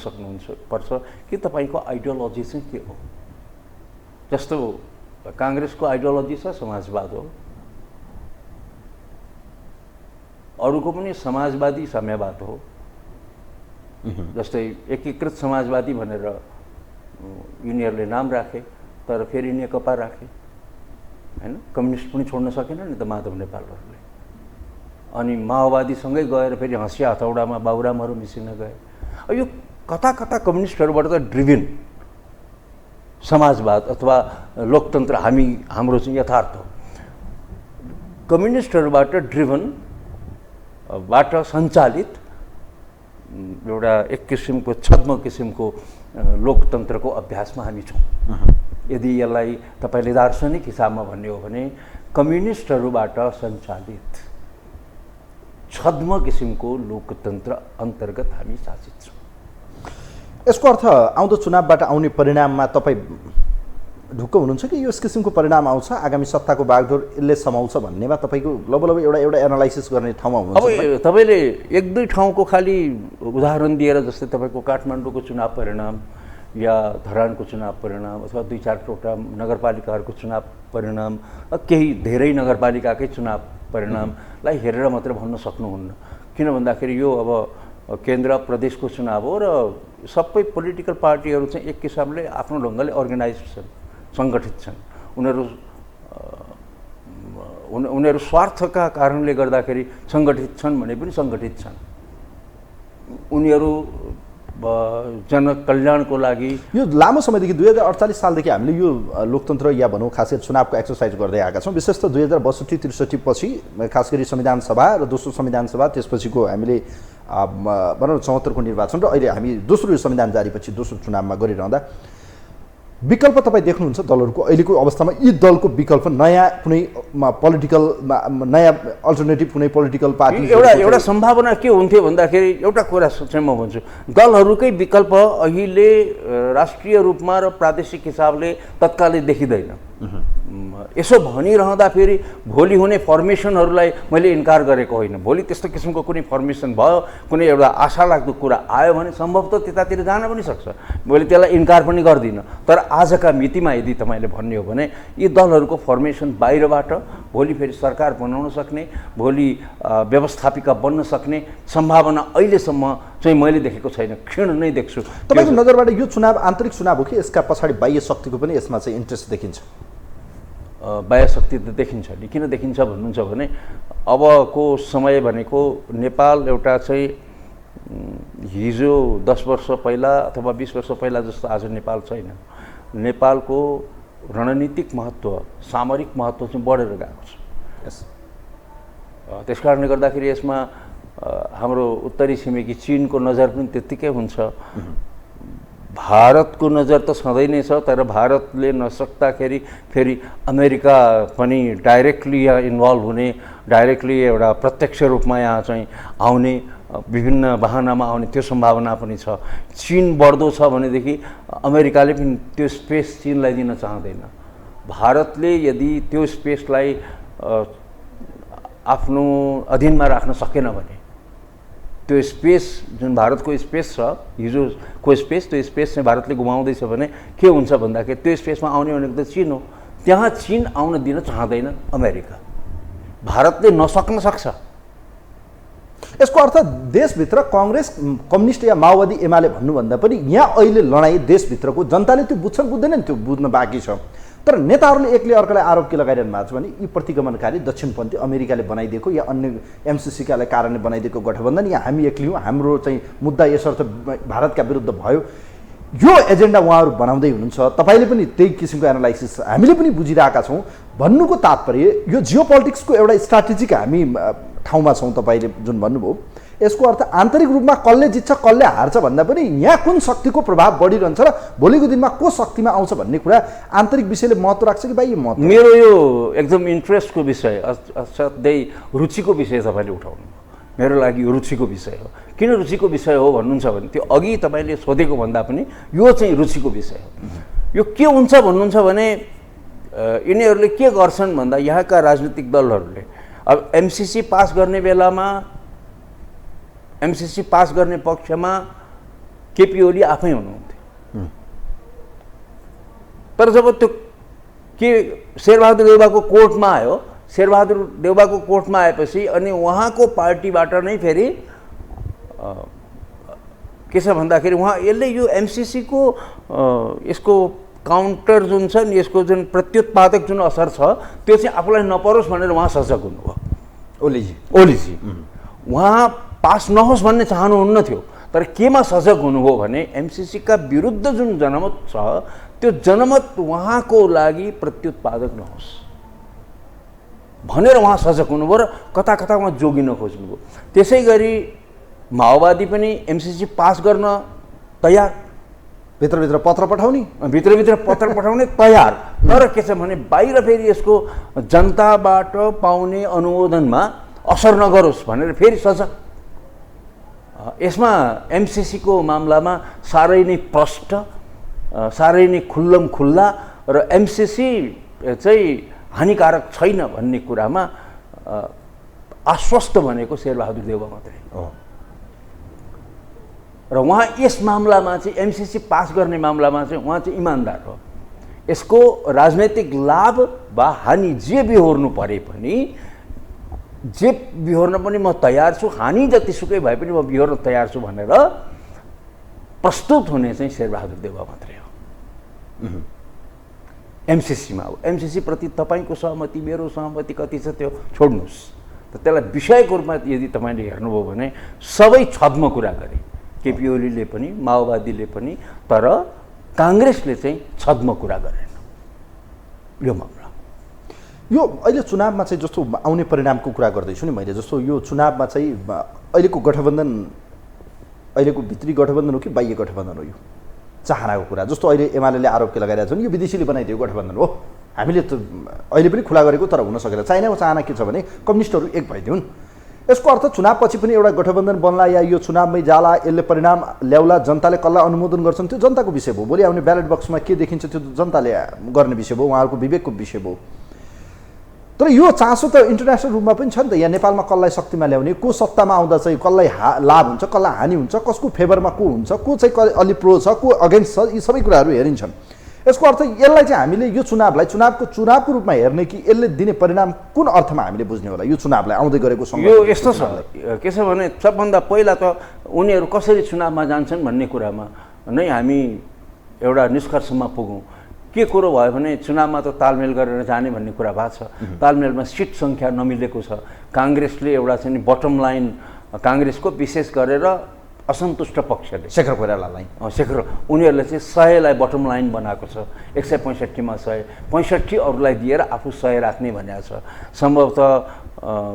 पर्छ कि तपाईँको आइडियोलोजी चाहिँ के हो। जस्तो काङ्ग्रेसको आइडियोलोजी छ समाजवाद हो, अरूको पनि समाजवादी साम्यवाद हो। जस्तै एकीकृत समाजवादी भनेर यिनीहरूले नाम राखे, तर फेरि नेकपा राखे, हैन? कम्युनिस्ट पनि छोड्न सकेन नि त माधव नेपालहरूले। अनि माओवादीसँगै गएर फेरि हँसिया हथौडामा बाबुरामहरू मिसिन गए। यो कता कता कम्युनिस्टहरूबाट त ड्रिभन समाजवाद अथवा लोकतन्त्र हाम्रो चाहिँ यथार्थ हो। कम्युनिस्टहरूबाट ड्रिभन बाट सञ्चालित एउटा एक किसिमको छद्म किसिमको लोकतन्त्रको अभ्यासमा हामी छौँ। यदि यसलाई तपाईँले दार्शनिक हिसाबमा भन्ने हो भने कम्युनिस्टहरूबाट सञ्चालित छद्म किसिमको लोकतन्त्र अन्तर्गत हामी शासित छौँ। यसको अर्थ आउँदो चुनावबाट आउने परिणाममा तपाईँ ढुक्क हुनुहुन्छ कि यस किसिमको परिणाम आउँछ, आगामी सत्ताको बागडोर यसले समाउँछ भन्नेमा तपाईँको लगभग एउटा एनालाइसिस गर्ने ठाउँमा हुनुहुन्छ? अब तपाईँले एक दुई ठाउँको खालि उदाहरण दिएर, जस्तै तपाईँको काठमाडौँको चुनाव परिणाम या धरानको चुनाव परिणाम अथवा दुई चारवटा नगरपालिकाहरूको चुनाव परिणाम, केही धेरै नगरपालिकाकै चुनाव परिणामलाई हेरेर मात्र भन्न सक्नुहुन्न। किन भन्दाखेरि यो अब केन्द्र प्रदेशको चुनाव हो र सबै पोलिटिकल पार्टीहरू चाहिँ एक किसिमले आफ्नो ढङ्गले अर्गनाइज छन्, सङ्गठित छन्। उनीहरू स्वार्थका कारणले गर्दाखेरि सङ्गठित छन् भने पनि सङ्गठित छन्। उनीहरू जनकल्याणको लागि यो लामो समयदेखि 2048 सालदेखि हामीले यो लोकतन्त्र या भनौँ खास गरी चुनावको एक्सर्साइज गर्दै आएका छौँ। विशेष त 2062-63 पछि खास गरी संविधान सभा र दोस्रो संविधान सभा, त्यसपछिको हामीले भनौँ 74को निर्वाचन र अहिले हामी दोस्रो संविधान जारीपछि दोस्रो चुनावमा गरिरहँदा विकल्प तपाईँ देख्नुहुन्छ दलहरूको अहिलेको अवस्थामा? यी दलको विकल्प नयाँ कुनै पोलिटिकल नयाँ अल्टरनेटिभ कुनै पोलिटिकल पार्टी एउटा सम्भावना के हुन्थ्यो भन्दाखेरि, एउटा कुरा चाहिँ म भन्छु, दलहरूकै विकल्प अहिले राष्ट्रिय रूपमा र प्रादेशिक हिसाबले तत्कालै देखिँदैन। यसो भनिरहँदा फेरि भोलि हुने फर्मेसनहरूलाई मैले इन्कार गरेको होइन। भोलि त्यस्तो किसिमको कुनै फर्मेसन भयो, कुनै एउटा आशा लाग्दो कुरा आयो भने सम्भवतः त्यतातिर जान पनि सक्छ, मैले त्यसलाई इन्कार पनि गर्दिनँ। तर आजका मितिमा यदि तपाईँले भन्ने हो भने यी दलहरूको फर्मेसन बाहिरबाट भोलि फेरि सरकार बनाउन सक्ने, भोलि व्यवस्थापिका बन्न सक्ने सम्भावना अहिलेसम्म चाहिँ मैले देखेको छैन, क्षीण नै देख्छु। तपाईँको नजरबाट यो चुनाव आन्तरिक चुनाव हो कि यसका पछाडि बाह्य शक्तिको पनि यसमा चाहिँ इन्ट्रेस्ट देखिन्छ? बाह्य शक्ति त देखिन्छ नि। किन देखिन्छ भन्नुहुन्छ भने अबको समय भनेको नेपाल एउटा चाहिँ हिजो 10 वर्ष पहिला अथवा 20 वर्ष पहिला जस्तो आज नेपाल छैन। नेपालको रणनीतिक महत्त्व, सामरिक महत्त्व चाहिँ बढेर गएको छ। त्यस कारणले गर्दाखेरि यसमा हाम्रो उत्तरी छिमेकी चीनको नजर पनि त्यत्तिकै हुन्छ। भारतको नजर त सधैँ नै छ, तर भारतले नसक्दाखेरि फेरि अमेरिका पनि डाइरेक्टली यहाँ इन्भल्भ हुने, डाइरेक्टली एउटा प्रत्यक्ष रूपमा यहाँ चाहिँ आउने, विभिन्न बहानामा आउने त्यो सम्भावना पनि छ। चीन बढ्दो छ भनेदेखि अमेरिकाले पनि त्यो स्पेस चीनलाई दिन चाहँदैन। भारतले यदि त्यो स्पेसलाई आफ्नो अधीनमा राख्न सकेन भने, त्यो स्पेस जुन भारतको स्पेस छ, हिजोको स्पेस, त्यो स्पेस चाहिँ भारतले गुमाउँदैछ भने के हुन्छ भन्दाखेरि त्यो स्पेसमा आउने भनेको त चीन हो। त्यहाँ चीन आउन दिन चाहँदैन अमेरिका। भारतले नसक्न सक्छ। यसको अर्थ देशभित्र कांग्रेस, कम्युनिस्ट या माओवादी, एमाले भन्नुभन्दा पनि यहाँ अहिले लडाइँ देशभित्रको जनताले त्यो बुझ्छन् बुझ्दैनन् त्यो बुझ्न बाँकी छ। तर नेताहरूले एकले अर्कालाई आरोप के लगाइरहनु भएको छ भने यी प्रतिगमनकारी दक्षिणपन्थी अमेरिकाले बनाइदिएको या अन्य एमसिसीकाले कारणले बनाइदिएको गठबन्धन, या हामी एक्लै हौँ, हाम्रो चाहिँ मुद्दा यसर्थ भारतका विरुद्ध भयो, यो एजेन्डा उहाँहरू बनाउँदै हुनुहुन्छ। तपाईँले पनि त्यही किसिमको एनालाइसिस हामीले पनि बुझिरहेका छौँ। भन्नुको तात्पर्य यो जियो पोलिटिक्सको एउटा स्ट्राटेजिक हामी ठाउँमा छौँ। तपाईँले जुन भन्नुभयो यसको अर्थ आन्तरिक रूपमा कसले जित्छ कसले हार्छ भन्दा पनि यहाँ कुन शक्तिको प्रभाव बढिरहन्छ र भोलिको दिनमा को शक्तिमा आउँछ भन्ने कुरा आन्तरिक विषयले महत्त्व राख्छ कि बाह्य महत्त्व? मेरो यो एकदम इन्ट्रेस्टको विषय, असाध्यै रुचिको विषय तपाईँले उठाउनु, मेरो लागि रुचिको विषय हो। किन रुचिको विषय हो भन्नुहुन्छ भने त्यो अघि तपाईँले सोधेको भन्दा पनि यो चाहिँ रुचिको विषय हो। यो के हुन्छ भन्नुहुन्छ भने यिनीहरूले के गर्छन् भन्दा यहाँका राजनीतिक दलहरूले अब एमसिसी पास गर्ने बेलामा, एमसिसी पास गर्ने पक्षमा केपी ओली आफै हुनुहुन्थ्यो। तर जब त्यो के शेरबहादुर देउवाको कोर्टमा आयो, शेरबहादुर देउवाको कोर्टमा आएपछि अनि उहाँको पार्टीबाट नै फेरि के छ भन्दाखेरि उहाँ यसले यो एमसिसीको यसको काउन्टर जुन छ नि, यसको जुन प्रत्युत्पादक जुन असर छ त्यो चाहिँ आफूलाई नपरोस् भनेर उहाँ सजग हुनुभयो। ओलीजी उहाँ पास नहोस् भन्ने चाहनुहुन्न थियो, तर केमा सजग हुनुभयो भने एमसिसीका विरुद्ध जुन जनमत छ त्यो जनमत उहाँको लागि प्रत्युत्पादक नहोस् भनेर उहाँ सजग हुनुभयो र कता कता उहाँ जोगिन खोज्नुभयो। त्यसै गरी माओवादी पनि एमसिसी पास गर्न तयार, भित्रभित्र पत्र पठाउने तयार। तर के छ भने बाहिर फेरि यसको जनताबाट पाउने अनुमोदनमा असर नगरोस् भनेर फेरि सजग। यसमा एमसिसीको मामलामा साह्रै नै प्रष्ट, साह्रै नै खुल्लम खुल्ला र एमसिसी चाहिँ हानिकारक छैन भन्ने कुरामा आश्वस्त भनेको शेरबहादुर देउवा मात्रै हो। र उहाँ यस मामलामा चाहिँ एमसिसी पास गर्ने मामलामा चाहिँ उहाँ चाहिँ इमान्दार हो। यसको राजनैतिक लाभ वा हानि जे बिहोर्नु परे पनि, जे बिहोर्न पनि म तयार छु, हानि जतिसुकै भए पनि म बिहोर्न तयार छु भनेर प्रस्तुत हुने चाहिँ शेरबहादुर देउवा मात्रै हो एमसिसीमा। हो एमसिसी प्रति तपाईँको सहमति, मेरो सहमति कति छ त्यो छोड्नुहोस्, त त्यसलाई विषयको रूपमा यदि तपाईँले हेर्नुभयो भने सबै छद्म कुरा गरे, केपी ओलीले पनि माओवादीले पनि, तर काङ्ग्रेसले चाहिँ छद्म कुरा गरेन यो मामला। यो अहिले चुनावमा चाहिँ जस्तो आउने परिणामको कुरा गर्दैछु नि मैले, जस्तो यो चुनावमा चाहिँ अहिलेको गठबन्धन, अहिलेको भित्री गठबन्धन हो कि बाह्य गठबन्धन हो, यो चाहनाको कुरा। जस्तो अहिले एमाले आरोप के लगाइरहेको छ नि यो विदेशीले बनाइदिएको गठबन्धन हो, हामीले त अहिले पनि खुला गरेको तर हुन सकेन। चाइनाको चाहना के छ भने कम्युनिस्टहरू एक भइदिउन्। यसको अर्थ चुनावपछि पनि एउटा गठबन्धन बन्ला या यो चुनावमै जाला, यसले परिणाम ल्याउला, जनताले कसलाई अनुमोदन गर्छन् त्यो जनताको विषय भयो। भोलि आउने ब्यालेट बक्समा के देखिन्छ त्यो जनताले गर्ने विषय भयो, उहाँहरूको विवेकको विषय भयो। तर यो चासो त इन्टरनेसनल रूपमा पनि छ नि त, यहाँ नेपालमा कसलाई शक्तिमा ल्याउने, को सत्तामा आउँदा चाहिँ कसलाई लाभ हुन्छ, कसलाई हानि हुन्छ, कसको फेभरमा को हुन्छ, को चाहिँ अलि प्रो छ, को अगेन्स्ट छ, यी सबै कुराहरू हेरिन्छन्। यसको अर्थ यसलाई चाहिँ हामीले यो चुनावलाई चुनावको रूपमा हेर्ने कि यसले दिने परिणाम कुन अर्थमा हामीले बुझ्ने होला यो चुनावलाई आउँदै गरेको समय? यो यस्तो छ, के छ भने सबभन्दा पहिला त उनीहरू कसरी चुनावमा जान्छन् भन्ने कुरामा नै हामी एउटा निष्कर्षमा पुगौँ। के कुरो भयो भने चुनावमा त तालमेल गरेर जाने भन्ने कुरा भएको छ, तालमेलमा सिट सङ्ख्या नमिलेको छ। काङ्ग्रेसले एउटा चाहिँ बटम लाइन, काङ्ग्रेसको विशेष गरेर असन्तुष्ट पक्षले शेखर कोइरालालाई शेखर उनीहरूले चाहिँ 100लाई बटम लाइन बनाएको छ। 165मा 100, 65 अरूलाई दिएर आफू 100 राख्ने भनेको छ। सम्भवतः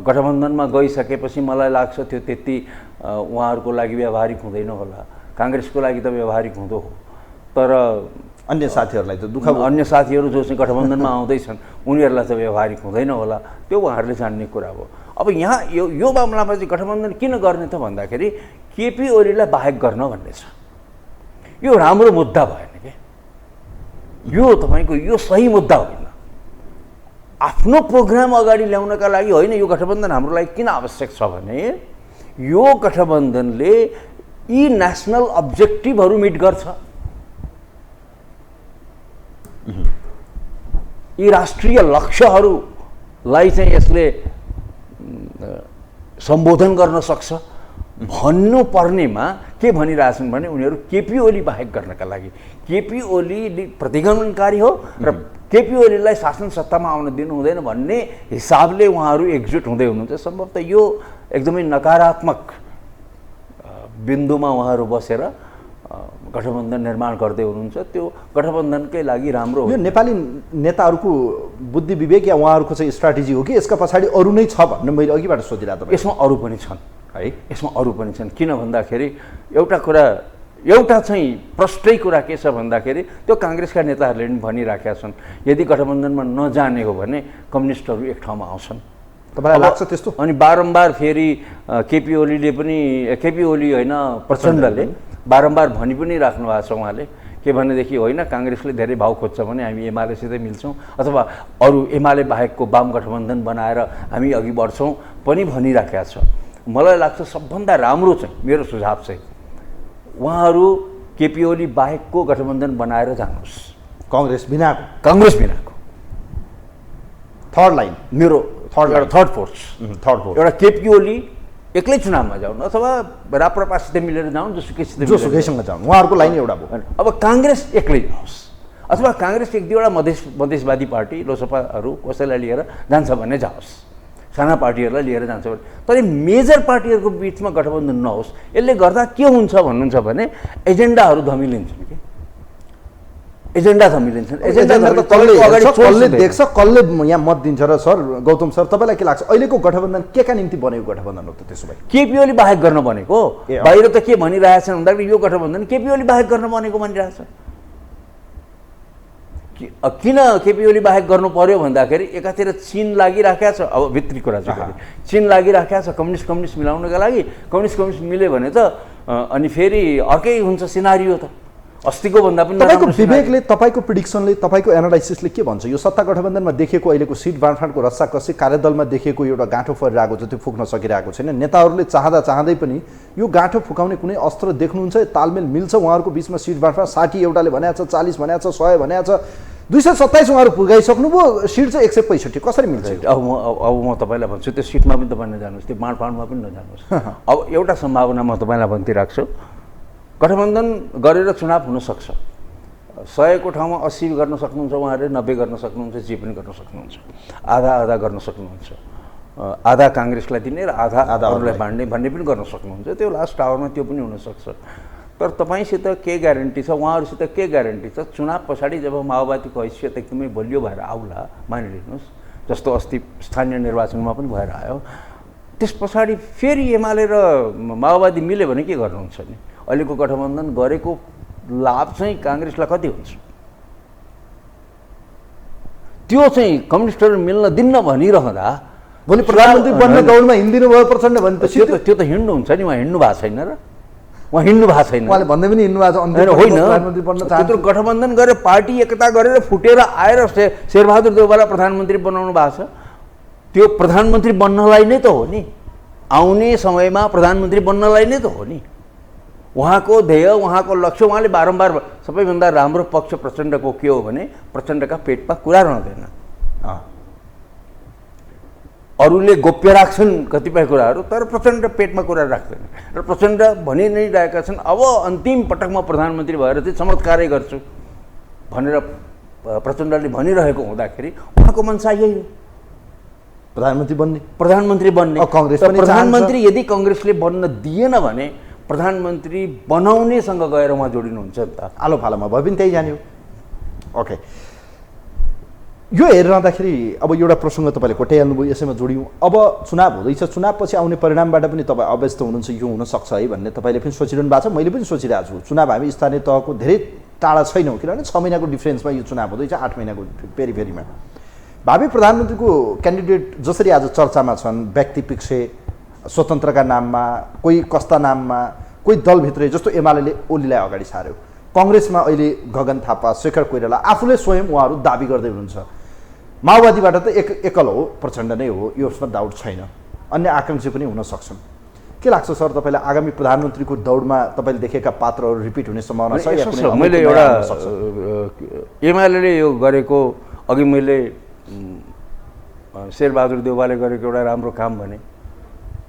गठबन्धनमा गइसकेपछि मलाई लाग्छ त्यो त्यति उहाँहरूको लागि व्यावहारिक हुँदैन होला। काङ्ग्रेसको लागि त व्यावहारिक हुँदो हो, तर अन्य साथीहरूलाई त दुःख, अन्य साथीहरू जो चाहिँ गठबन्धनमा आउँदैछन् उनीहरूलाई त व्यावहारिक हुँदैन होला, त्यो उहाँहरूले जान्ने कुरा हो। अब यहाँ यो मामलामा चाहिँ गठबन्धन किन गर्ने त भन्दाखेरि केपी ओलीलाई बाहेक गर्न भन्ने छ। यो राम्रो मुद्दा भएन के, यो तपाईँको यो सही मुद्दा होइन। आफ्नो प्रोग्राम अगाडि ल्याउनका लागि होइन, यो गठबन्धन हाम्रो लागि किन आवश्यक छ भने यो गठबन्धनले यी नेसनल अब्जेक्टिभहरू मिट गर्छ, यी राष्ट्रिय लक्ष्यहरूलाई चाहिँ यसले सम्बोधन गर्न सक्छ भन्नु पर्नेमा के भनिरहेछन् भने उनीहरू केपी ओली बाहेक गर्नका लागि, केपी ओली प्रतिगमनकारी हो र केपी ओलीलाई शासन सत्तामा आउन दिनु हुँदैन भन्ने हिसाबले उहाँहरू एकजुट हुँदै हुनुहुन्छ। सम्भवतः यो एकदमै नकारात्मक बिन्दुमा उहाँहरू बसेर गठबन्धन निर्माण गर्दै हुनुहुन्छ। त्यो गठबन्धनकै लागि राम्रो हो। यो नेपाली नेताहरूको बुद्धि विवेक या उहाँहरूको चाहिँ स्ट्राटेजी हो कि यसका पछाडि अरू नै छ भन्ने मैले अघिबाट सोधिरहेको थिएँ। यसमा अरू पनि छन् है, यसमा अरू पनि छन्। किन भन्दाखेरि एउटा चाहिँ प्रष्टै कुरा के छ भन्दाखेरि त्यो काङ्ग्रेसका नेताहरूले पनि भनिराखेका छन् यदि गठबन्धनमा नजाने हो भने कम्युनिस्टहरू एक ठाउँमा आउँछन्। तपाईँलाई लाग्छ त्यस्तो? अनि बारम्बार फेरि केपी ओलीले पनि, केपी ओली होइन प्रचण्डले बारम्बार भनि पनि राख्नु भएको छ उहाँले के भनेदेखि होइन काङ्ग्रेसले धेरै भाउ खोज्छ भने हामी एमालेसितै मिल्छौँ अथवा अरू एमाले बाहेकको वाम गठबन्धन बनाएर हामी अघि बढ्छौँ पनि भनिराखेका छ। मलाई लाग्छ सबभन्दा राम्रो चाहिँ मेरो सुझाव चाहिँ उहाँहरू केपी ओली बाहेकको गठबन्धन बनाएर जानुहोस्, काङ्ग्रेस बिनाको, काङ्ग्रेस बिनाको थर्ड लाइन, मेरो थर्ड फोर्स एउटा केपी ओली एक्लै चुनावमा जाउन् अथवा राप्रपासित मिलेर जाउन्, जोसुकैसँग जाउन्, उहाँहरूको लाइन एउटा भयो। अब काङ्ग्रेस एक्लै जाओस् अथवा काङ्ग्रेस एक दुईवटा मधेसवादी पार्टी लोसपाहरू कसैलाई लिएर जान्छ भने जाओस्, साना पार्टीहरूलाई लिएर जान्छ भने, तर मेजर पार्टीहरूको बिचमा गठबन्धन नहोस्। यसले गर्दा के हुन्छ भन्नुहुन्छ भने एजेन्डाहरू धमिलिन्छन् कि एजेन्डा धमिलिन्छन्। कसले देख्छ, कसले यहाँ मत दिन्छ र सर गौतम सर तपाईँलाई के लाग्छ अहिलेको गठबन्धन के का निम्ति बनेको गठबन्धन हो त? त्यसो भए केपी ओली बाहेक गर्न बनेको, बाहिर त के भनिरहेछन् भन्दाखेरि यो गठबन्धन केपी ओली बाहेक गर्न बनेको भनिरहेछ। किन केपी ओली बाहेक गर्नु पर्यो भन्दाखेरि एकातिर चीन लागिराखेको छ, अब भित्री कुरा चाहिँ चीन लागिराखेको छ कम्युनिस्ट मिलाउनका लागि। कम्युनिस्ट मिल्यो भने त अनि फेरि अर्कै हुन्छ सिनारियो त, अस्तिको भन्दा पनि। तपाईँको विवेकले, तपाईँको प्रिडिक्सनले, तपाईँको एनालाइसिसले के भन्छ? यो सत्ता गठबन्धनमा देखिएको अहिलेको सिट बाँडफाँडको रस्साकसी, कार्यदलमा देखिएको एउटा गाँठो फरिरहेको छ, त्यो फुक्न सकिरहेको छैन। नेताहरूले चाहँदै पनि यो गाँठो फुकाउने कुनै अस्त्र देख्नुहुन्छ? तालमेल मिल्छ उहाँहरूको बिचमा? सिट बाँडफाँड 60 एउटाले भनेको छ, 40 भनेको छ, 100 भनेको छ, 227 उहाँहरू पुगाइसक्नुभयो, सिट चाहिँ 165। कसरी मिल्छ? अब म तपाईँलाई भन्छु त्यो सिटमा पनि तपाईँ नजानुहोस्, त्यो बाँडफाँडमा पनि नजानुहोस्। अब एउटा सम्भावना म तपाईँलाई भन्दिराख्छु, गठबन्धन गरेर चुनाव हुनसक्छ। 100 को ठाउँमा 80 गर्न सक्नुहुन्छ उहाँहरूले, 90 गर्न सक्नुहुन्छ, जे पनि गर्न सक्नुहुन्छ, आधा गर्न सक्नुहुन्छ, आधा काङ्ग्रेसलाई दिने र आधा अरूलाई बाँड्ने भन्ने पनि गर्न सक्नुहुन्छ। त्यो लास्ट आवरमा त्यो पनि हुनसक्छ। तर तपाईँसित के ग्यारेन्टी छ, उहाँहरूसित के ग्यारेन्टी छ? चुनाव पछाडि जब माओवादीको हैसियत एकदमै बलियो भएर आउला, मानिलिनुहोस् जस्तो अस्ति स्थानीय निर्वाचनमा पनि भएर आयो, त्यस पछाडि फेरि एमाले र माओवादी मिल्यो भने के गर्नुहुन्छ नि? अहिलेको गठबन्धन गरेको लाभ चाहिँ काङ्ग्रेसलाई कति हुन्छ? त्यो चाहिँ कम्युनिस्टहरू मिल्न दिन्न भनिरहँदा भोलि प्रधानमन्त्री बन्न दौडमा हिँडिदिनु भयो प्रचण्ड भने त्यो त हिँड्नु हुन्छ नि, उहाँ हिँड्नु भएको छैन र, उहाँ हिँड्नु भएको छैन, उहाँले भन्दै पनि हिँड्नु भएको छ होइन। त्यत्रो गठबन्धन गरेर पार्टी एकता गरेर फुटेर आएर शेरबहादुर देउवालाई प्रधानमन्त्री बनाउनु भएको छ। त्यो प्रधानमन्त्री बन्नलाई नै त हो नि, आउने समयमा प्रधानमन्त्री बन्नलाई नै त हो नि उहाँको ध्येय, उहाँको लक्ष्य। उहाँले बारम्बार सबैभन्दा राम्रो पक्ष प्रचण्डको के हो भने प्रचण्डका पेटमा कुरा रहँदैन, अरूले गोप्य राख्छन् कतिपय कुराहरू, तर प्रचण्ड पेटमा कुरा राख्दैन। र प्रचण्ड भनि नै रहेका छन् अब अन्तिम पटकमा प्रधानमन्त्री भएर चाहिँ चमत्कारै गर्छु भनेर प्रचण्डले भनिरहेको हुँदाखेरि उहाँको मनसा यही हो, प्रधानमन्त्री बन्ने। काङ्ग्रेस प्रधानमन्त्री यदि काङ्ग्रेसले बन्न दिएन भने प्रधानमन्त्री बनाउनेसँग गएर उहाँ जोडिनुहुन्छ नि त। आलो फालोमा भयो पनि त्यही जान्यो। ओके, यो हेरिरहँदाखेरि अब एउटा प्रसङ्ग तपाईँले कोट्याइहाल्नुभयो, यसैमा जोड्यौँ। अब चुनाव हुँदैछ, चुनावपछि आउने परिणामबाट पनि तपाईँ अव्यस्त हुनुहुन्छ, यो हुनसक्छ है भन्ने तपाईँले पनि सोचिरहनु भएको छ, मैले पनि सोचिरहेको छु। चुनाव हामी स्थानीय तहको धेरै टाढा छैनौँ, किनभने 6 महिनाको डिफ्रेन्समा यो चुनाव हुँदैछ, 8 महिनाको फेरिमा। भावी प्रधानमन्त्रीको क्यान्डिडेट जसरी आज चर्चामा छन्, व्यक्तिपिच्छे स्वतन्त्रका नाममा, कोही कस्ता नाममा, कोही दलभित्रै, जस्तो एमाले ओलीलाई अगाडि सार्यो, कङ्ग्रेसमा अहिले गगन थापा, शेखर कोइराला आफूले स्वयं उहाँहरू दाबी गर्दै हुनुहुन्छ। माओवादीबाट त एकल हो, प्रचण्ड नै हो, यसमा डाउट छैन, अन्य आकाङ्क्षी पनि हुन सक्छन्। के लाग्छ सर तपाईँलाई, आगामी प्रधानमन्त्रीको दौडमा तपाईँले देखेका पात्रहरू रिपिट हुने सम्भावना छ या कुनै? मैले एउटा एमाले यो गरेको, अघि मैले शेरबहादुर देउवाले गरेको एउटा राम्रो काम भने,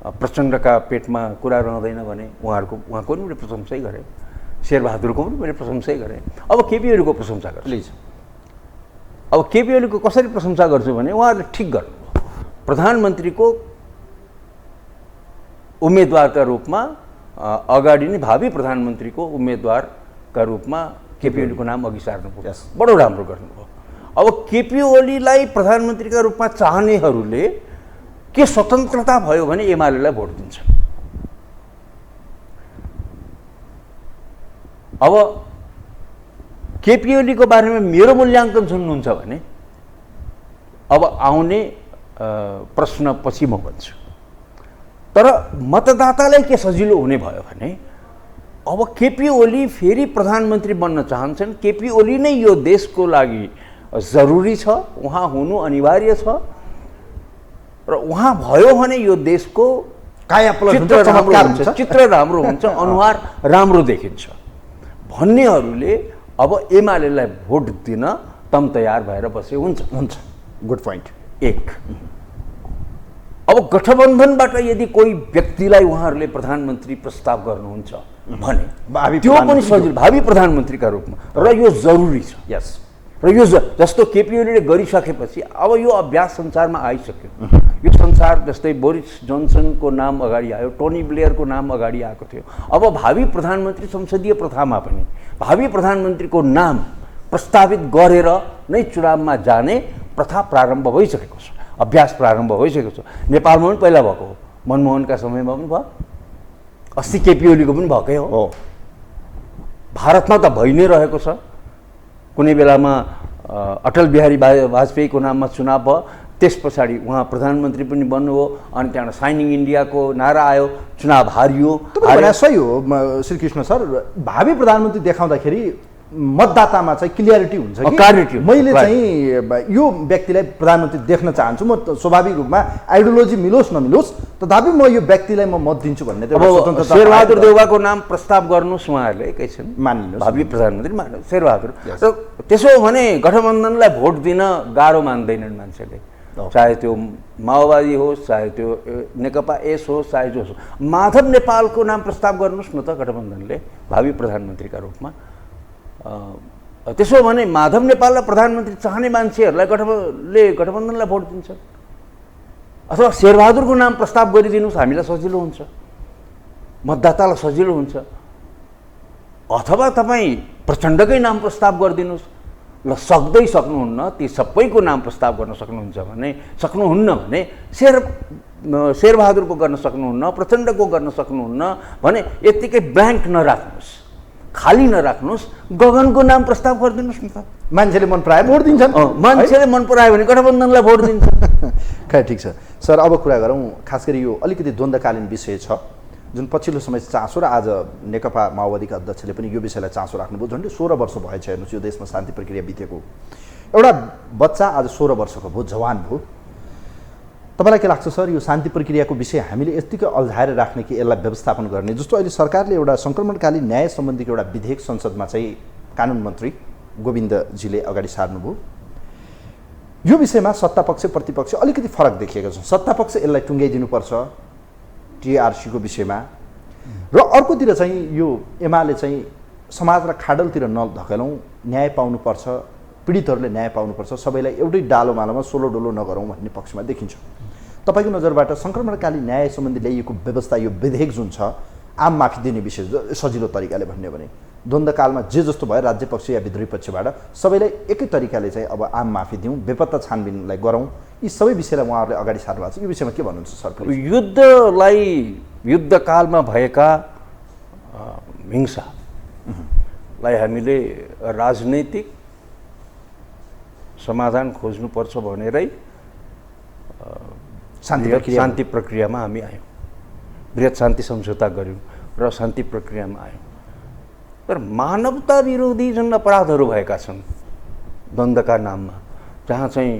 प्रचण्डका पेटमा कुरा रहँदैन भने उहाँको पनि मैले प्रशंसै गरेँ, शेरबहादुरको पनि मैले प्रशंसै गरेँ। अब केपी ओलीको प्रशंसा गर्छु। प्लिज। अब केपी ओलीको कसरी प्रशंसा गर्छु भने, उहाँहरूले ठिक गर्नुभयो, प्रधानमन्त्रीको उम्मेदवारका रूपमा अगाडि नै भावी प्रधानमन्त्रीको उम्मेदवारका रूपमा केपी ओलीको नाम अघि सार्नुभयो, बडो राम्रो गर्नुभयो। अब केपी ओलीलाई प्रधानमन्त्रीका रूपमा चाहनेहरूले के स्वतन्त्रता भयो भने एमालेलाई भोट दिन्छ। अब केपी ओलीको बारेमा मेरो मूल्याङ्कन सुन्नुहुन्छ भने अब आउने प्रश्न पछि म भन्छु। तर मतदातालाई के सजिलो हुने भयो भने, अब केपी ओली फेरि प्रधानमन्त्री बन्न चाहन्छन्, केपी ओली नै यो देशको लागि जरुरी छ, उहाँ हुनु अनिवार्य छ, र उहाँ भयो भने यो देशको चित्र राम्रो हुन्छ, अनुहार राम्रो देखिन्छ भन्नेहरूले अब एमालेलाई भोट दिन तम तयार भएर बसे हुन्छ। Good point. एक, अब गठबन्धनबाट यदि कोही व्यक्तिलाई उहाँहरूले प्रधानमन्त्री प्रस्ताव गर्नुहुन्छ भने त्यो पनि सजिलो, भावी प्रधानमन्त्रीका रूपमा, र यो जरुरी छ। यस, र यो जस्तो केपी ओलीले गरिसकेपछि अब यो अभ्यास संसारमा आइसक्यो। यो संसार जस्तै बोरिस जोन्सनको नाम अगाडि आयो, टोनी ब्लेयरको नाम अगाडि आएको थियो। अब भावी प्रधानमन्त्री संसदीय प्रथामा पनि भावी प्रधानमन्त्रीको नाम प्रस्तावित गरेर नै चुनावमा जाने प्रथा प्रारम्भ भइसकेको छ, अभ्यास प्रारम्भ भइसकेको छ। नेपालमा पनि पहिला भएको हो, मनमोहनका समयमा पनि भयो, अस्ति केपी ओलीको पनि भएकै हो। भारतमा त भइ नै रहेको छ। कुनै बेलामा अटल बिहारी वाजपेयीको नाममा चुनाव भयो, त्यस पछाडि उहाँ प्रधानमन्त्री पनि बन्नुभयो, अनि त्यहाँबाट साइनिङ इन्डियाको नारा आयो, चुनाव हारियो। सही हो श्रीकृष्ण सर, भावी प्रधानमन्त्री देखाउँदाखेरि मतदातामा चाहिँ क्लियरिटी हुन्छ कि क्ल्यारिटी, मैले चाहिँ यो व्यक्तिलाई प्रधानमन्त्री देख्न चाहन्छु, म स्वाभाविक रूपमा आइडियोलोजी मिलोस् नमिलोस् तथापि म यो व्यक्तिलाई म मत दिन्छु भन्ने स्वतन्त्रता। शेरबहादुर देउवाको नाम प्रस्ताव गर्नुहोस्, उहाँहरूले एकैछिन मानिनुहोस्, भावी प्रधानमन्त्री मान्नु शेरबहादुर। र त्यसो हो भने गठबन्धनलाई भोट दिन गाह्रो मान्दैनन् मान्छेले, चाहे त्यो माओवादी होस्, चाहे त्यो नेकपा एस होस्, चाहे जो होस्। माधव नेपालको नाम प्रस्ताव गर्नुहोस् न त गठबन्धनले भावी प्रधानमन्त्रीका रूपमा। त्यसो भने माधव नेपाललाई प्रधानमन्त्री चाहने मान्छेहरूलाई गठबन्धनलाई भोट दिन्छ, अथवा शेरबहादुरको नाम प्रस्ताव गरिदिनुहोस्, हामीलाई सजिलो हुन्छ, मतदातालाई सजिलो हुन्छ। अथवा तपाईँ प्रचण्डकै नाम प्रस्ताव गरिदिनुहोस्, ल सक्दै सक्नुहुन्न, ती सबैको नाम प्रस्ताव गर्न सक्नुहुन्न भने शेरबहादुरको गर्न सक्नुहुन्न, प्रचण्डको गर्न सक्नुहुन्न भने यत्तिकै ब्ल्याङ्क नराख्नुहोस्, खाली नराख्नुहोस्, गगनको नाम प्रस्ताव गरिदिनुहोस् न त। मान्छेले मन परायो भोट दिन्छन्, मान्छेले मन परायो भने गठबन्धनलाई भोट दिन्छ। खै ठिक छ सर, अब कुरा गरौँ खास गरी यो अलिकति द्वन्द्वकालीन विषय छ जुन पछिल्लो समय चासो, र आज नेकपा माओवादीका अध्यक्षले पनि यो विषयलाई चासो राख्नुभयो। झन्डै 16 वर्ष भएछ हेर्नुहोस् यो देशमा शान्ति प्रक्रिया बितेको। एउटा बच्चा आज 16 वर्षको भयो, जवान भयो। तपाईँलाई के लाग्छ सर, यो शान्ति प्रक्रियाको विषय हामीले यत्तिकै अल्झाएर राख्ने कि यसलाई व्यवस्थापन गर्ने? जस्तो अहिले सरकारले एउटा सङ्क्रमणकालीन न्याय सम्बन्धीको एउटा विधेयक संसदमा चाहिँ कानुन मन्त्री गोविन्दजीले अगाडि सार्नुभयो। यो विषयमा सत्तापक्ष प्रतिपक्ष अलिकति फरक देखिएको छ। सत्तापक्ष यसलाई टुङ्ग्याइदिनुपर्छ टिआरसीको विषयमा, र अर्कोतिर चाहिँ यो एमाले चाहिँ समाजलाई खाडलतिर नधकेलौँ, न्याय पाउनुपर्छ, पीडितहरूले न्याय पाउनुपर्छ, सबैलाई एउटै डालोमालोमा सोलो डोलो नगरौँ भन्ने पक्षमा देखिन्छ। तपाईँको नजरबाट सङ्क्रमणकालीन न्याय सम्बन्धी ल्याइएको व्यवस्था, यो विधेयक जुन छ, आम माफी दिने विषय सजिलो तरिकाले भन्यो भने द्वन्द्वकालमा जे जस्तो भयो राज्य पक्ष या विद्रोही पक्षबाट सबैलाई एकै तरिकाले चाहिँ अब आम माफी दिउँ, बेपत्ता छानबिनलाई गरौँ, यी सबै विषयलाई उहाँहरूले अगाडि सार्नु भएको छ। यो विषयमा के भन्नुहुन्छ सर? युद्धकालमा भएका हिंसालाई हामीले राजनैतिक समाधान खोज्नुपर्छ भनेरै शान्ति प्रक्रियामा हामी आयौँ, बृहत शान्ति सम्झौता गऱ्यौँ र शान्ति प्रक्रियामा आयौँ। तर मानवता विरोधी जुन अपराधहरू भएका छन् द्वन्द्वका नाममा, जहाँ चाहिँ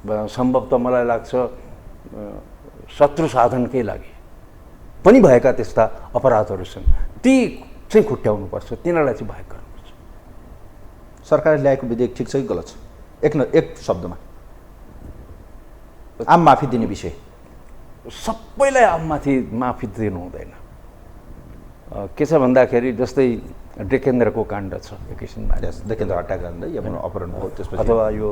सम्भवतः मलाई लाग्छ शत्रु साधनकै लागि पनि भएका त्यस्ता अपराधहरू छन्, ती चाहिँ खुट्याउनुपर्छ, तिनीहरूलाई चाहिँ बाहेक गर्नुपर्छ। सरकारले ल्याएको विधेयक ठिक छ कि गलत छ? एक शब्दमा आम माफी दिने विषय। सबैलाई आम माफी दिनु हुँदैन। के छ भन्दाखेरि जस्तै डेकेन्द्रको काण्ड छ, एक किसिममा डेकेन्द्र हत्याकाण्ड या अपहरण हो, त्यसपछि अथवा यो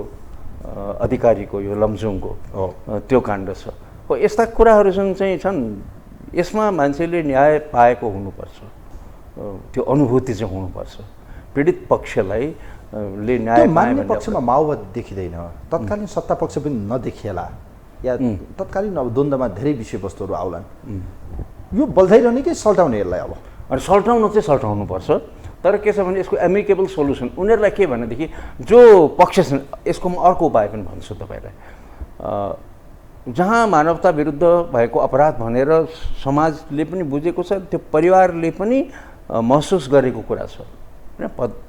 अधिकारीको यो लमजुङको त्यो काण्ड छ। हो यस्ता कुराहरू छन्, यसमा मान्छेले न्याय पाएको हुनुपर्छ, त्यो अनुभूति चाहिँ हुनुपर्छ। पीडित पक्षलाई न्याय मान्ने पक्षमा माओवादी देखिँदैन, तत्कालीन सत्ता पक्ष पनि नदेखिएला या तत्कालीन अब द्वन्द्वमा धेरै विषयवस्तुहरू आउलान्, यो बल्झाइरहने कि सल्टाउने यसलाई? अब अनि सल्टाउनुपर्छ, तर के छ भने यसको एमिकेबल सोल्युसन उनीहरूलाई के भनेदेखि जो पक्ष छन्, यसको म अर्को उपाय पनि भन्छु तपाईँलाई। जहाँ मानवता विरुद्ध भएको अपराध भनेर समाजले पनि बुझेको छ, त्यो परिवारले पनि महसुस गरेको कुरा छ,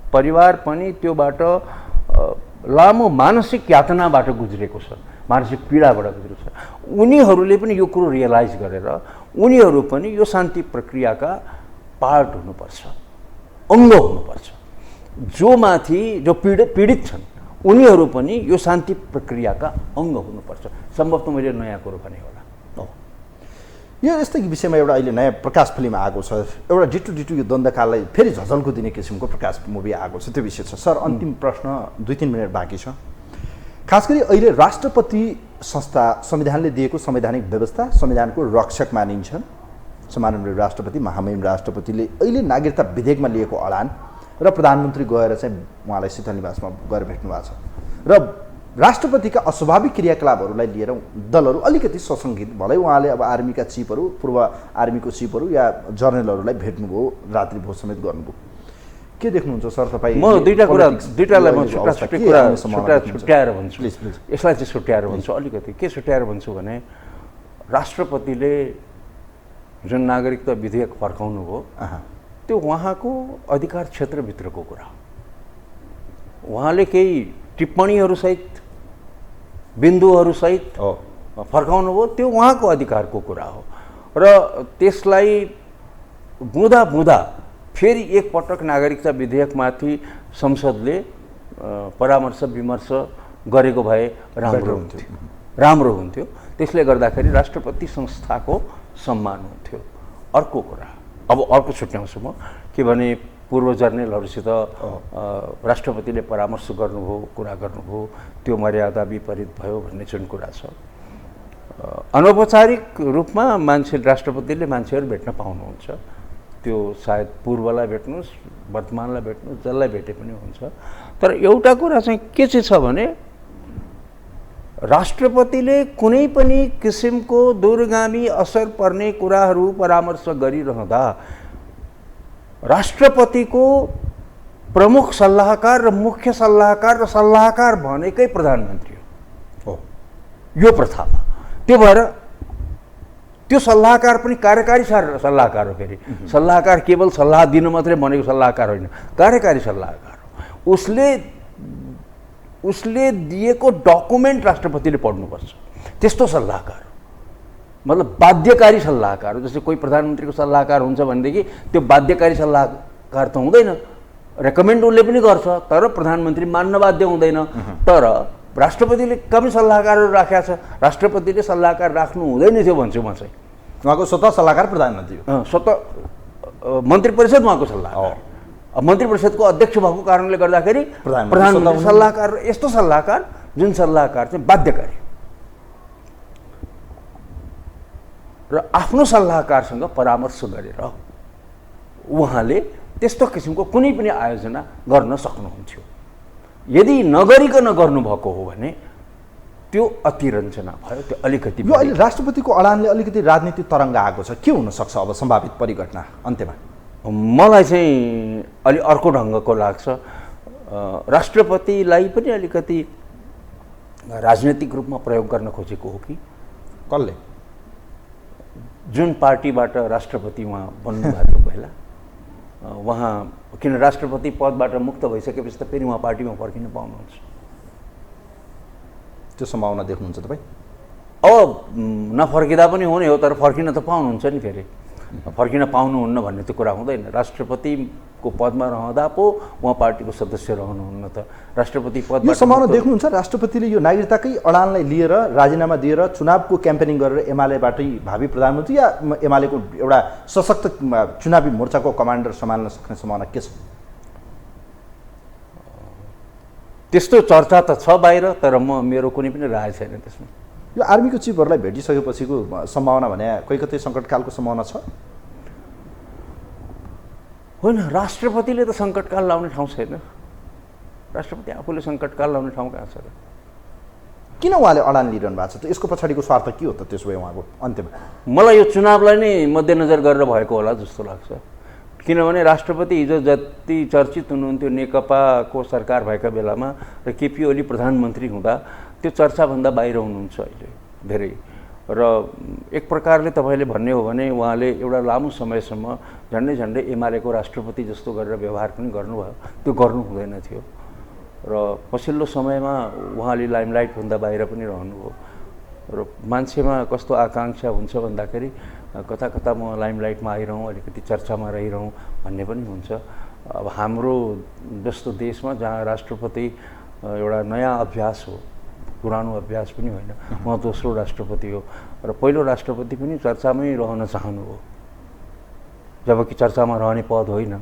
परिवार पनि त्योबाट लामो मानसिक यातनाबाट गुज्रेको छ, मानसिक पीडाबाट गुज्रेको छ। उनीहरूले पनि यो कुरो रियलाइज गरेर उनीहरू पनि यो शान्ति प्रक्रियाका पार्ट हुनुपर्छ, अङ्ग हुनुपर्छ। जो पीडित छन् उनीहरू पनि यो शान्ति प्रक्रियाका अङ्ग हुनुपर्छ। सम्भवतः मैले नयाँ कुरो भने होला। यो यस्तै विषयमा एउटा अहिले नयाँ प्रकाश फिल्म आएको छ, एउटा डिटु यो द्वन्द्वकाललाई फेरि झझल्को दिने किसिमको प्रकाश मुभी आएको छ, त्यो विषय छ। सर, अन्तिम प्रश्न, 2-3 मिनट बाँकी छ। खास गरी अहिले राष्ट्रपति संस्था संविधानले दिएको संवैधानिक व्यवस्था, संविधानको रक्षक मानिन्छन् सम्माननीय राष्ट्रपति, महामहिम राष्ट्रपतिले अहिले नागरिकता विधेयकमा लिएको अडान र प्रधानमन्त्री गएर चाहिँ उहाँलाई शीतल निवासमा गएर भेट्नु भएको छ र राष्ट्रपतिका अस्वाभाविक क्रियाकलापहरूलाई लिएर दलहरू अलिकति सशङ्कित। भलै उहाँले अब आर्मीका चिफहरू, पूर्व आर्मीको चिफहरू या जर्नलहरूलाई भेट्नुभयो, रात्रि भोज समेत गर्नुभयो, के देख्नुहुन्छ सर तपाईँ? म दुईटालाई म छुट्याएर भन्छु, यसलाई चाहिँ छुट्याएर भन्छु। अलिकति के छुट्याएर भन्छु भने, राष्ट्रपतिले जुन नागरिकता विधेयक फर्काउनु हो त्यो उहाँको अधिकार क्षेत्रभित्रको कुरा हो। उहाँले केही टिप्पणीहरूसहित, बिन्दुहरूसहित फर्काउनु हो, त्यो उहाँको अधिकारको कुरा हो र त्यसलाई बुँदा फेरि एकपटक नागरिकता विधेयकमाथि संसदले परामर्श विमर्श गरेको भए राम्रो हुन्थ्यो। त्यसले गर्दाखेरि राष्ट्रपति संस्थाको सम्मान हुन्थ्यो। अर्को कुरा, अब अर्को छुट्याउँछु म, के भने पूर्व जर्नलहरूसित राष्ट्रपतिले परामर्श गर्नुभयो, कुरा गर्नुभयो, त्यो मर्यादा विपरीत भयो भन्ने जुन कुरा छ, अनौपचारिक रूपमा राष्ट्रपतिले मान्छेहरू भेट्न पाउनुहुन्छ। त्यो सायद पूर्वलाई भेट्नुहोस्, वर्तमानलाई भेट्नुहोस्, जसलाई भेटे पनि हुन्छ। तर एउटा कुरा चाहिँ के चाहिँ छ भने, राष्ट्रपतिले कुनै पनि किसिमको दूरगामी असर पर्ने कुराहरू परामर्श गरिरहँदा राष्ट्रपतिको प्रमुख सल्लाहकार र मुख्य सल्लाहकार र सल्लाहकार भनेकै प्रधानमन्त्री हो यो प्रथामा। त्यो भएर त्यो सल्लाहकार पनि कार्यकारी सल्लाहकार हो। फेरि सल्लाहकार केवल सल्लाह दिन मात्रै भनेको सल्लाहकार होइन, कार्यकारी सल्लाहकार हो। उसले दिएको डकुमेन्ट राष्ट्रपतिले पढ्नुपर्छ, त्यस्तो सल्लाहकार हो। मतलब बाध्यकारी सल्लाहकार हो। जस्तै कोही प्रधानमन्त्रीको सल्लाहकार हुन्छ भनेदेखि त्यो बाध्यकारी सल्लाहकार त हुँदैन, रेकमेन्ड उसले पनि गर्छ तर प्रधानमन्त्री मान्न बाध्य हुँदैन। तर राष्ट्रपतिले कमी सल्लाहकारहरू राखेको छ, राष्ट्रपतिले सल्लाहकार राख्नु हुँदैन थियो भन्छु म चाहिँ। उहाँको स्वतः सल्लाहकार प्रधानमन्त्री हो, स्वतः मन्त्री परिषद उहाँको सल्लाहकार। अब मन्त्री परिषदको अध्यक्ष भएको कारणले गर्दाखेरि प्रधानमन्त्री सल्लाहकार, यस्तो सल्लाहकार जुन सल्लाहकार चाहिँ बाध्यकारी। र आफ्नो सल्लाहकारसँग परामर्श गरेर उहाँले त्यस्तो किसिमको कुनै पनि आयोजना गर्न सक्नुहुन्थ्यो। यदि नगरिकन गर्नुभएको हो भने त्यो अतिरञ्जना भयो, त्यो अलिकति। यो अहिले राष्ट्रपतिको अडानले अलिकति राजनीतिक तरङ्ग आएको छ, के हुनसक्छ अब सम्भावित परिघटना अन्त्यमा? मलाई चाहिँ अलि अर्को ढङ्गको लाग्छ। राष्ट्रपतिलाई पनि अलिकति राजनीतिक रूपमा प्रयोग गर्न खोजेको हो कि कसले? जुन पार्टीबाट राष्ट्रपति उहाँ बन्नुभएको बेला उहाँ किन राष्ट्रपति पदबाट मुक्त भइसकेपछि त फेरि उहाँ पार्टीमा फर्किन पाउनुहुन्छ? त्यो सम्भावना देख्नुहुन्छ तपाईँ? अब नफर्किँदा पनि हुने हो, तर फर्किन त पाउनुहुन्छ नि। फेरि फर्किन पाउनुहुन्न भन्ने त्यो कुरा हुँदैन। राष्ट्रपतिको पदमा रहँदा पो उहाँ पार्टीको सदस्य रहनुहुन्न त राष्ट्रपति पद। यो सम्भावना देख्नुहुन्छ राष्ट्रपतिले यो नागरिकताकै अडानलाई लिएर राजीनामा दिएर चुनावको क्याम्पेनिङ गरेर एमालेबाटै भावी प्रधानमन्त्री या एमालेको एउटा सशक्त चुनावी मोर्चाको कमान्डर सम्हाल्न सक्ने सम्भावना के छ? त्यस्तो चर्चा त छ बाहिर, तर मेरो कुनै पनि राय छैन त्यसमा। यो आर्मीको चिफहरूलाई भेटिसकेपछिको सम्भावना भने कोही कतै सङ्कटकालको सम्भावना छ? होइन, राष्ट्रपतिले त सङ्कटकाल लाउने ठाउँ छैन। राष्ट्रपति आफूले सङ्कटकाल लाउने ठाउँ कहाँ छ र? किन उहाँले अडान लिइरहनु भएको छ त? यसको पछाडिको स्वार्थ के हो त त्यसो भए उहाँको अन्त्यमा? मलाई यो चुनावलाई नै मध्यनजर गरेर भएको होला जस्तो लाग्छ। किनभने राष्ट्रपति हिजो जति चर्चित हुनुहुन्थ्यो नेकपाको सरकार भएका बेलामा र केपी ओली प्रधानमन्त्री हुँदा त्यो चर्चाभन्दा बाहिर हुनुहुन्छ अहिले धेरै। र एक प्रकारले तपाईँले भन्ने हो भने उहाँले एउटा लामो समयसम्म झन्डै झन्डै एमालेको राष्ट्रपति जस्तो गरेर व्यवहार पनि गर्नुभयो, त्यो गर्नु हुँदैन थियो। र पछिल्लो समयमा उहाँले लाइमलाइटभन्दा बाहिर पनि रहनुभयो र मान्छेमा कस्तो आकाङ्क्षा हुन्छ भन्दाखेरि कता कता म लाइमलाइटमा आइरहँ, अलिकति चर्चामा रहिरहँ भन्ने पनि हुन्छ। अब हाम्रो जस्तो देशमा जहाँ राष्ट्रपति एउटा नयाँ अभ्यास हो, पुरानो अभ्यास पनि होइन, उहाँ दोस्रो राष्ट्रपति हो र पहिलो राष्ट्रपति पनि चर्चामै रहन चाहनुभयो, जबकि चर्चामा रहने पद होइन।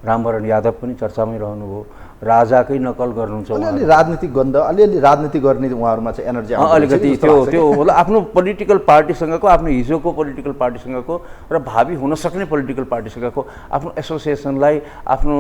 रामवरण यादव पनि चर्चामै रहनुभयो, राजाकै नकल गर्नुहुन्छ। अलिअलि राजनीतिक गन्ध, अलिअलि राजनीति गर्ने उहाँहरूमा चाहिँ एनर्जी अलिकति त्यो मतलब आफ्नो पोलिटिकल पार्टीसँगको, आफ्नो हिजोको पोलिटिकल पार्टीसँगको र भावी हुन सक्ने पोलिटिकल पार्टीसँगको आफ्नो एसोसिएसनलाई, आफ्नो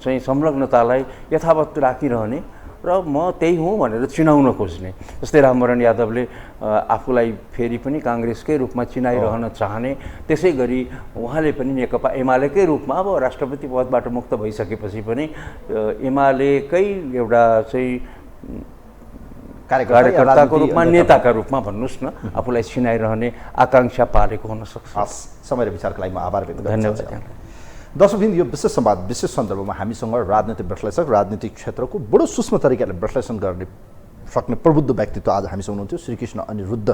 चाहिँ संलग्नतालाई यथावत राखिरहने र म त्यही हुँ भनेर चिनाउन खोज्ने। जस्तै रामवरण यादवले आफूलाई फेरि पनि काङ्ग्रेसकै रूपमा चिनाइरहन चाहने, त्यसै गरी उहाँले पनि नेकपा एमालेकै रूपमा अब राष्ट्रपति पदबाट मुक्त भइसकेपछि पनि एमालेकै एउटा चाहिँ कार्यकर्ताको रूपमा, नेताका रूपमा भन्नुहोस् न, आफूलाई चिनाइरहने आकाङ्क्षा पालेको हुनसक्छ। समय र विचारको लागि म आभार व्यक्त गर्छु। धन्यवाद। दर्शकवृन्द, यो विशेष संवाद विशेष सन्दर्भमा हामीसँग राजनीतिक विश्लेषक, राजनीतिक क्षेत्रको बडो सूक्ष्म तरिकाले विश्लेषण गर्ने सक्ने प्रबुद्ध व्यक्तित्व आज हामीसँग हुनुहुन्थ्यो श्रीकृष्ण अनिरुद्ध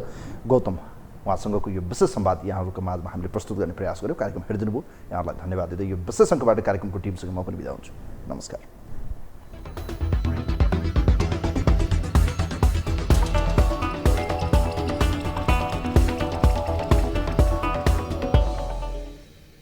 गौतम। उहाँसँगको यो विशेष संवाद यहाँहरूको माझमा हामीले प्रस्तुत गर्ने प्रयास गऱ्यौँ। कार्यक्रम हेरिदिनु भयो, यहाँहरूलाई धन्यवाद दिँदै यो विशेष अङ्कबाट कार्यक्रमको टिमसँग म पनि बिदा हुन्छु। नमस्कार।